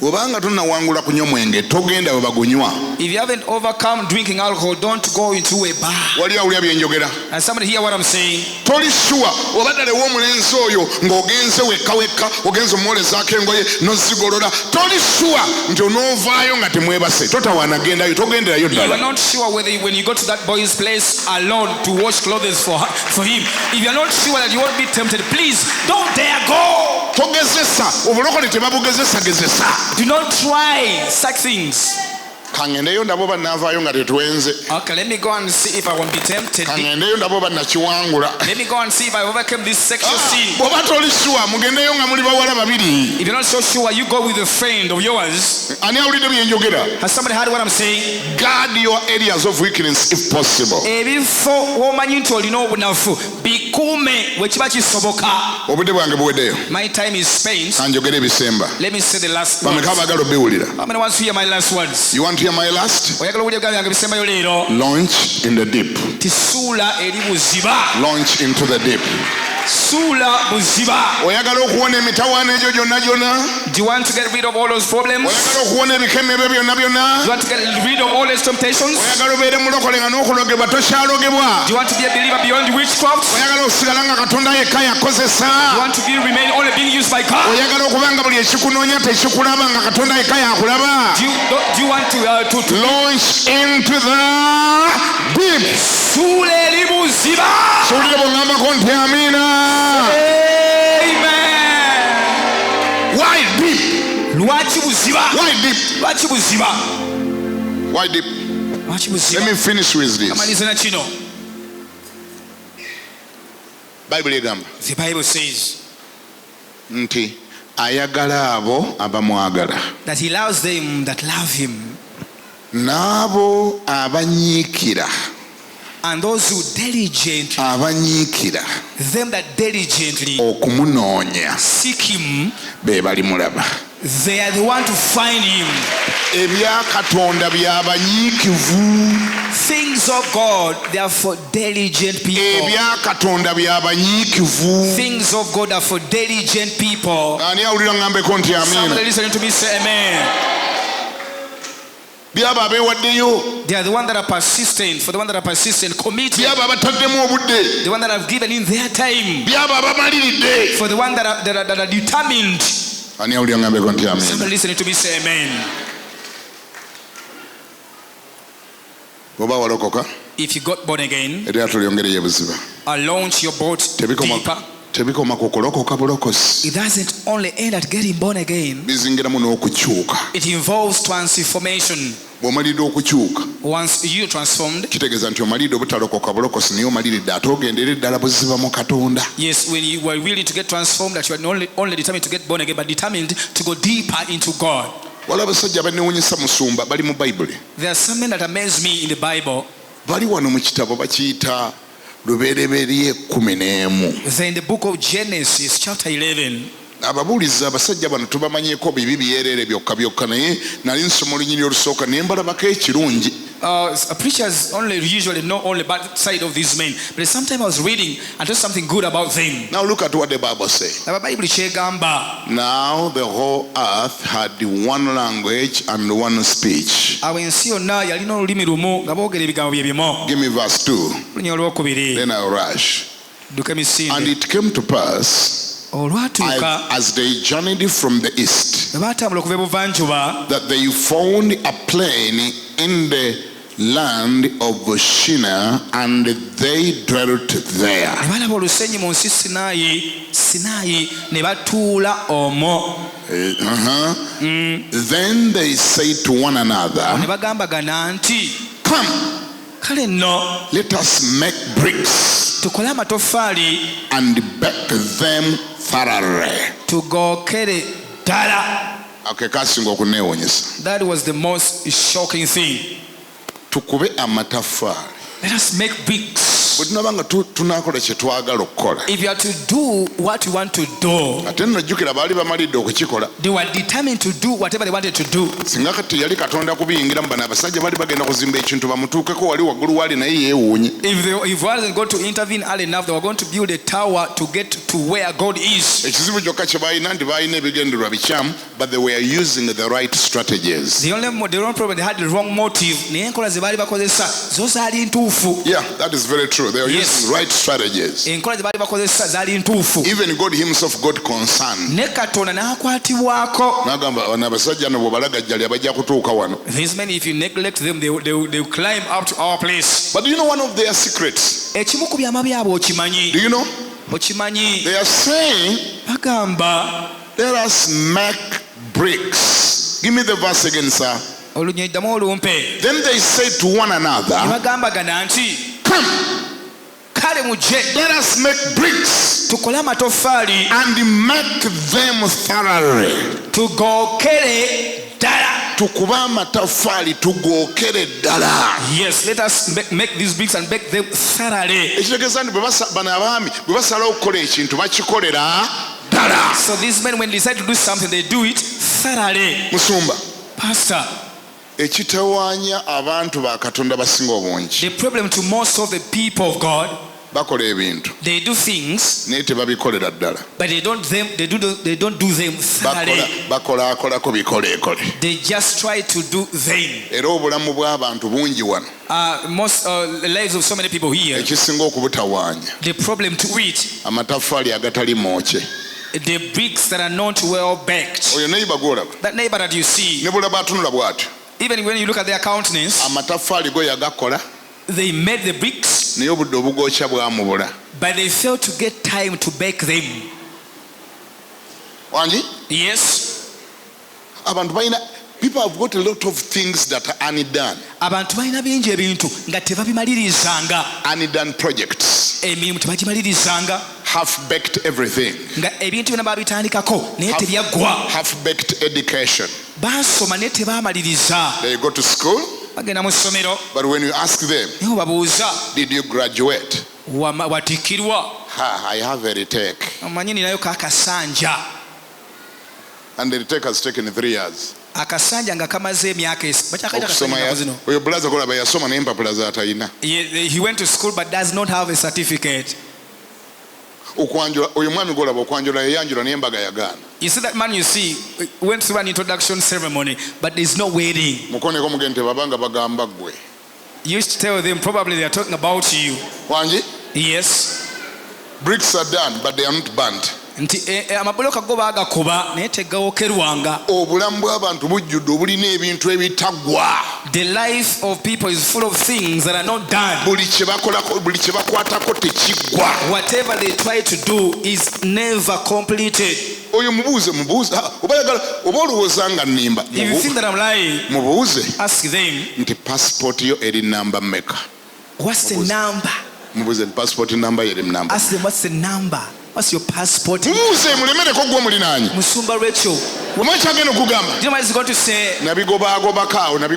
Obanga tunawangula kunywa mwenge togenda we bagunywa. If you haven't overcome drinking alcohol, don't go into a bar. Wali awulya byenjogera? And somebody hear what I'm saying? Toli sure obadde w'omulenzi oyo ng'ogenze wekka ogenze omwolezaako engoye n'ozigolola. Toli sure nti onoovaayo nga temwebase. Totawaanagendayo togenderayo ddala. You are not sure whether when you go to that boy's place alone to wash clothes for him. If you are not sure that you won't be tempted, please don't dare go. Togezesa obulokole tebabugezesa gezesa. Do not try such things. Kangendeyo ndabo bannavaayo nga tetwenze. Okay, let me go and see if I won't be tempted. Kangendeyo ndabo bannakiwangula. Let me go and see if I overcome this sexual sin. Bw'oba toli sure mugendeyo nga muli bawala babiri. If you're not so sure, you go with a friend of yours. Ani awulidde bye njogera? Has somebody heard what I'm saying? Guard your areas of weakness if possible. Ebifo w'omanyi nti olina obunafu bikuume bwe kiba kisoboka. Obudde bwange buweddeyo. My time is spent. Kanjogere ebisemba. Let me say the last words. Bameka abagala obbiwulira? How many wants to hear my last words? You want to hear my last? Oyagala owulire byange ebisembayo leero. Launch in the deep. Tisuula eri buziba. Launch into the deep. Suula buziba. Oyagala okuwona emitawaana egyo gyonna gyonna? Do you want to get rid of all those problems? Oyagala okuwona ebikeme ebyo byonna byonna? Do you want to get rid of all those temptations? Oyagala obeere mulokole nga n'okulogebwa tokyalogebwa? Do you want to be a believer beyond witchcraft? Oyagala osigala nga Katonda yekka yakozesa? Do you want to remain only being used by God? Oyagala okubanga buli ekikunoonya tekikulaba nga Katonda yekka yakulaba? Do you want to launch into the deep? Suula eri buziba. Suulire bw'oŋŋambako nti amiina. Amen. Why deep? Lwaki buziba? Why deep? Lwaki buziba? Why deep? Lwaki buziba? Let me finish with this. Amaliza na kino. Bible egamba. The Bible says nti ayagala abo abamwagala. That he loves them that love him. N'abo abanyiikira. And those who diligently, abanyiikira them that diligently okumunoonya seek him, be balimulaba. they are the one to find him. Ebya Katonda by'abanyiikivu. Things of God, they are for diligent people. Ebya Katonda by'abanyiikivu. Things of God are for diligent people. Ani awulira ngambeko nti Somebody amiina? listening to me say amen. Byaba abeewaddeyo. They are the one that are persistent. For the one that are persistent, committed. Byaba abataddemu obudde. The one that have given in their time. Byaba abamaliridde. For the one that are determined. Ani awulira ngambeko nti amiina? Somebody listening to me say amen. Bw'oba walokoka If you got born again, eryato lyongereyo ebuziba. launch your boat deeper. Tebikoma ku kulokoka bulokosi. It doesn't only end at getting born again. Bizingiramu n'okukyuka. It involves transformation. Bw'omalidde okukyuka Once you transformed, kitegeeza nti omalidde obutalokoka bulokosi naye omaliridde ate ogendera eddala buziba mu Katonda. yes, when you were willing to get transformed, that you are only determined to get born again, but determined to go deeper into God. Waliwo abasajja abanneewuunyisa musumba bali mu Bayibuli. There are some men that amaze me in the Bible. Bali wano mu kitabo bakiyita Lubereberye 11. They're in the book of Genesis, chapter 11. Ababuulizi abasajja bano tubamanyeeko bibi byereere byokka byokka naye nali nsoma olunyiri olusooka ne mbalabako ekirungi. Preachers only usually know only bad side of these men, but sometimes I was reading and there's something good about them. Now look at what the Bible says. Now the whole earth had one language and one speech. Give me verse 2. Then I'll rush. And it came to pass as they journeyed from the east that they found a plain in the land of Shinar, and they dwelt there. Then they say to one another, come, let us make bricks and bake them thoroughly. That was the most shocking thing. Tukube amatafari. Let us make bricks. If you are to do what you want to do, they were determined to do whatever they wanted to do. If they wasn't going to intervene early enough, they were going to build a tower to get to where God is. But they were using the right strategies. The only problem, they had the wrong motive. Yeah, that is very true. They are using right strategies. Even God himself got concerned. These men, if you neglect them, they will climb up to our place. But do you know one of their secrets? Do you know? They are saying, let us make bricks. Give me the verse again, sir. Then they say to one another, come, let us make bricks and make them thoroughly. Yes, let us make these bricks and make them thoroughly. So these men, when they decide to do something, they do it thoroughly. Pastor, the problem to most of the people of God, they do things, but they don't do them thoroughly. They just try to do them. Most lives of so many people here, the problem to it, the bricks that are not well baked. That neighbor that you see, even when you look at their countenance, they made the bricks, but they failed to get time to bake them. Yes. People have got a lot of things that are undone. Undone projects. Half-baked everything. Half-baked education. They go to school. bagenda mu ssomero But when you ask them, naye obabuuza did you graduate? watikkirwa I have a retake. omanyi ninayo kakasanja And the retake has taken 3 years. akasanja nga kamaze emyaka Okusoma oyo brother kolaba yasoma naye empapula z'atalina. he went to school but does not have a certificate. Okwanjula oyo mwami golaba okwanjula yeyanjula naye embaga yagaana. You see that man you see went through an introduction ceremony but there is no wedding. Mukoneko mugente babanga bagamba gwe. You used to tell them probably they are talking about you. Wanji? Yes. Bricks are done but they are not burnt. Nti amaboloka go bagakuba naye tegawokerwanga. Obulamu bw'abantu bujjudde obulina ebintu ebitagwa. The life of people is full of things that are not done. Buli kye bakolako buli kye bakwatako tekiggwa. Whatever they try to do is never completed. Oyo mubuuze oba olowooza nga nnimba. If you think that I'm lying, mubuuze ask them. Nti passport yo eri namba mmeka? What's the number? Mubuuze passport number eri namba. Ask them what's the number. What's your passport? Mubuuze mulemereko gwe mulinaanyi. Musumba Rachel. Omanyi kyagenda okugamba? Do you know what he's going to say? Nabigobaagobakaawo. I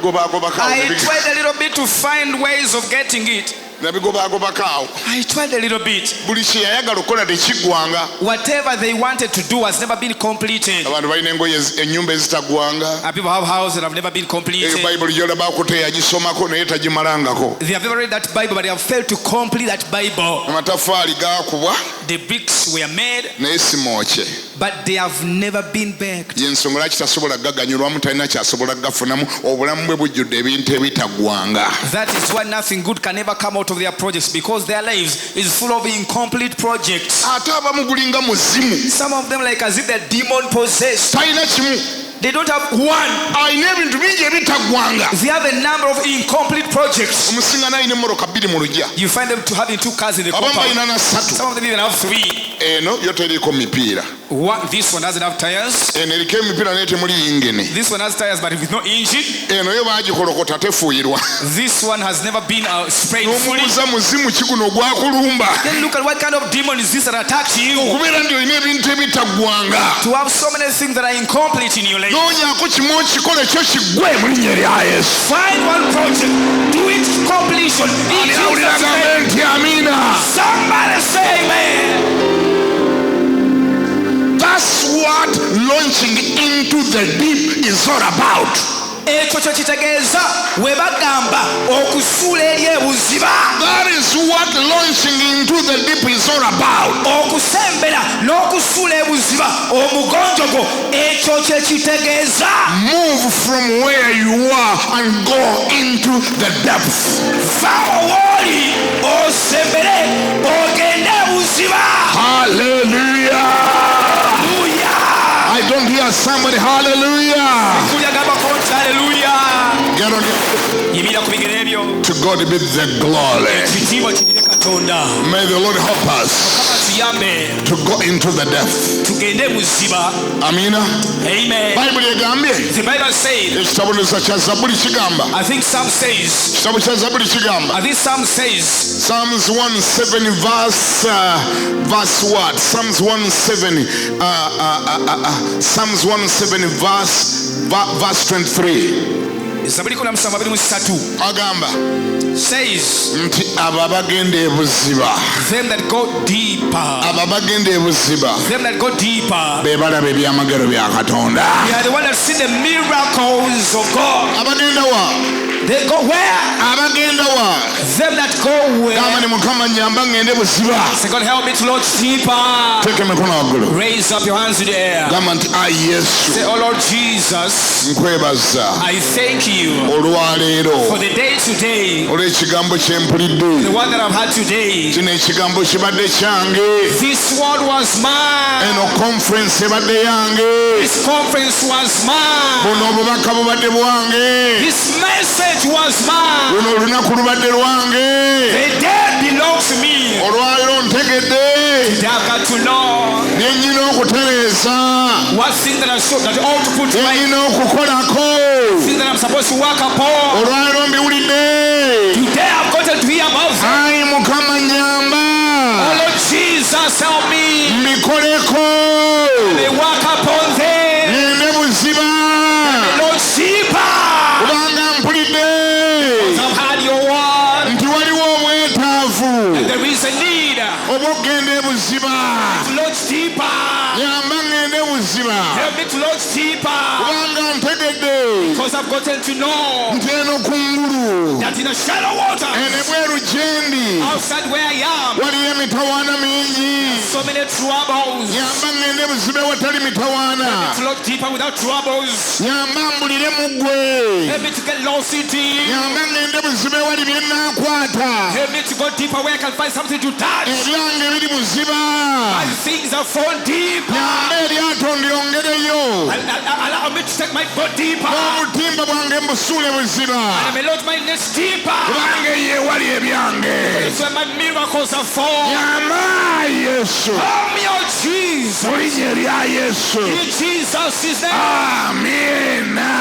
tried a little bit to find ways of getting it. Nabigobaagobakaawo. I tried a little bit. Buli kye yayagala okukola tekiggwanga. Whatever they wanted to do has never been completed. Abantu balina engoye ennyumba ezitagwanga. People have houses that have never been completed. Bayibuli gy'olabako teyagisomako naye tagimalangako. They have never read that Bible but they have failed to complete that Bible. Amataffaali gaakubwa. The bricks were made naye si mookye. but they have never been baked. Y'ensonga lwaki tasobola gaganyulwamu talina kyasobola gafunamu obulamu bwe bujjudde ebintu ebitagwanga. That is why nothing good can ever come out of their projects because their lives is full of incomplete projects. Ate abamu gulinga muzimu. Some of them like as if they're demon possessed. Talina kimu. They don't have one. Alina ebintu bingi ebitagwanga. They have a number of incomplete projects. Omusinga n'alina emmoroka 2 mu luggya. You find them to having 2 cars in the abamu compound. balina na 3. Some of them even have 3. Eno yo teriiko mipiira. This one doesn't have tires. Eno eriko emipiira naye temuli yingene. This one has tires but with no engine. Eno yo baagikolokota tefuuyirwa. This one has never been sprayed fully. N'omubuuza muzimu ki guno ogwakulumba. Then look at what kind of demon is this that attacks you. Okubeera nti olina ebintu ebitagwanga. To have so many things that are incomplete in your life. Noonyaako kimu okikole kyo kiggwe mu linnya erya Yesu. Find one project, do it to completion. In Jesus' name. Nti amiina. Somebody say amen. That's what launching into the deep is all about. Ekyo kyo kitegeeza we bagamba okusuula eri ebuziba. That is what launching into the deep is all about. Okusembera n'okusuula ebuziba omugonjogo ekyo kye kitegeeza. Move from where you are and go into the depth. Vaawo wooli osembere ogende ebuziba. Hallelujah. I don't hear somebody. Hallelujah. Hallelujah. Get on it. To God be the glory. May the Lord help us to go into the depth. Amina. Amen. The Bible says, I think Psalm says, I think Psalm says, Psalms 1:7 verse what? Psalms 1:7 Psalms 1:7 verse 23. Agamba says nti abo abagenda ebuziba, them that go deeper, abo abagenda ebuziba them that go deeper, be balaba ebyamagero bya Katonda. they are the one that see the miracles of God. Abagenda wa? They go where? Abagenda wa? Them that go where? Gamba ne Mukama nyamba ngende buziba. Say, God help me to launch deeper. Teke mikono waggulu. Raise up your hands in the air. Gamba nti Yesu. Say, oh Lord Jesus, nkwebaza I thank you olwaleero for the day today, olw'ekigambo kye mpulidde. the one that I've had today. Kino ekigambo kibadde kyange. This word was mine. Eno conference ebadde yange. This conference was mine. Buno obubaka bubadde bwange. This message was mine. Luno olunaku lubadde lwange. The day belongs to me. Olwaleero ntegedde They have got to know bye nnyina okutereeza, what thing that I ought to put bye right, nnyina okukolako. thing that I'm supposed to work upon. Olwaleero mbiwulidde. Today I've gotten to hear about them. Ayi Mukama nyamba. Oh Lord Jesus, help me. Mbikoleko. They work upon them. Ngende buziba. Lord, deeper. Kubanga mpulidde okugenda ebuziba. To launch deeper. Nyamba ngende ebuziba. Help me to launch deeper. Kubanga ntegedde. Because I've gotten to know Nti eno kungulu. that in the shallow water, Ene bweru gyendi. outside where I am, Waliyo emitawaana mingi. so many troubles. Nyamba ngende ebuziba watali mitawaana. To look deeper without troubles. Nyamba mbulire mu ggwe. Help me to get lost in deep. Nyamba ngende ebuziba wali bye nnaakwata. Help me to go deeper where I can find something to touch. Ebyange biri buziba. My things are fallen deeper. Nyamba eryato ndyongereyo. Allow me to take my boat deeper. N'obutimba bwange mbusuule buziba. And I may load my nets deeper. Kubanga ye wali ebyange. It's where my miracles are fallen. Nyamba Yesu. Help me, oh Jesus. Mu linnya erya Yesu. In Jesus' name. Amina.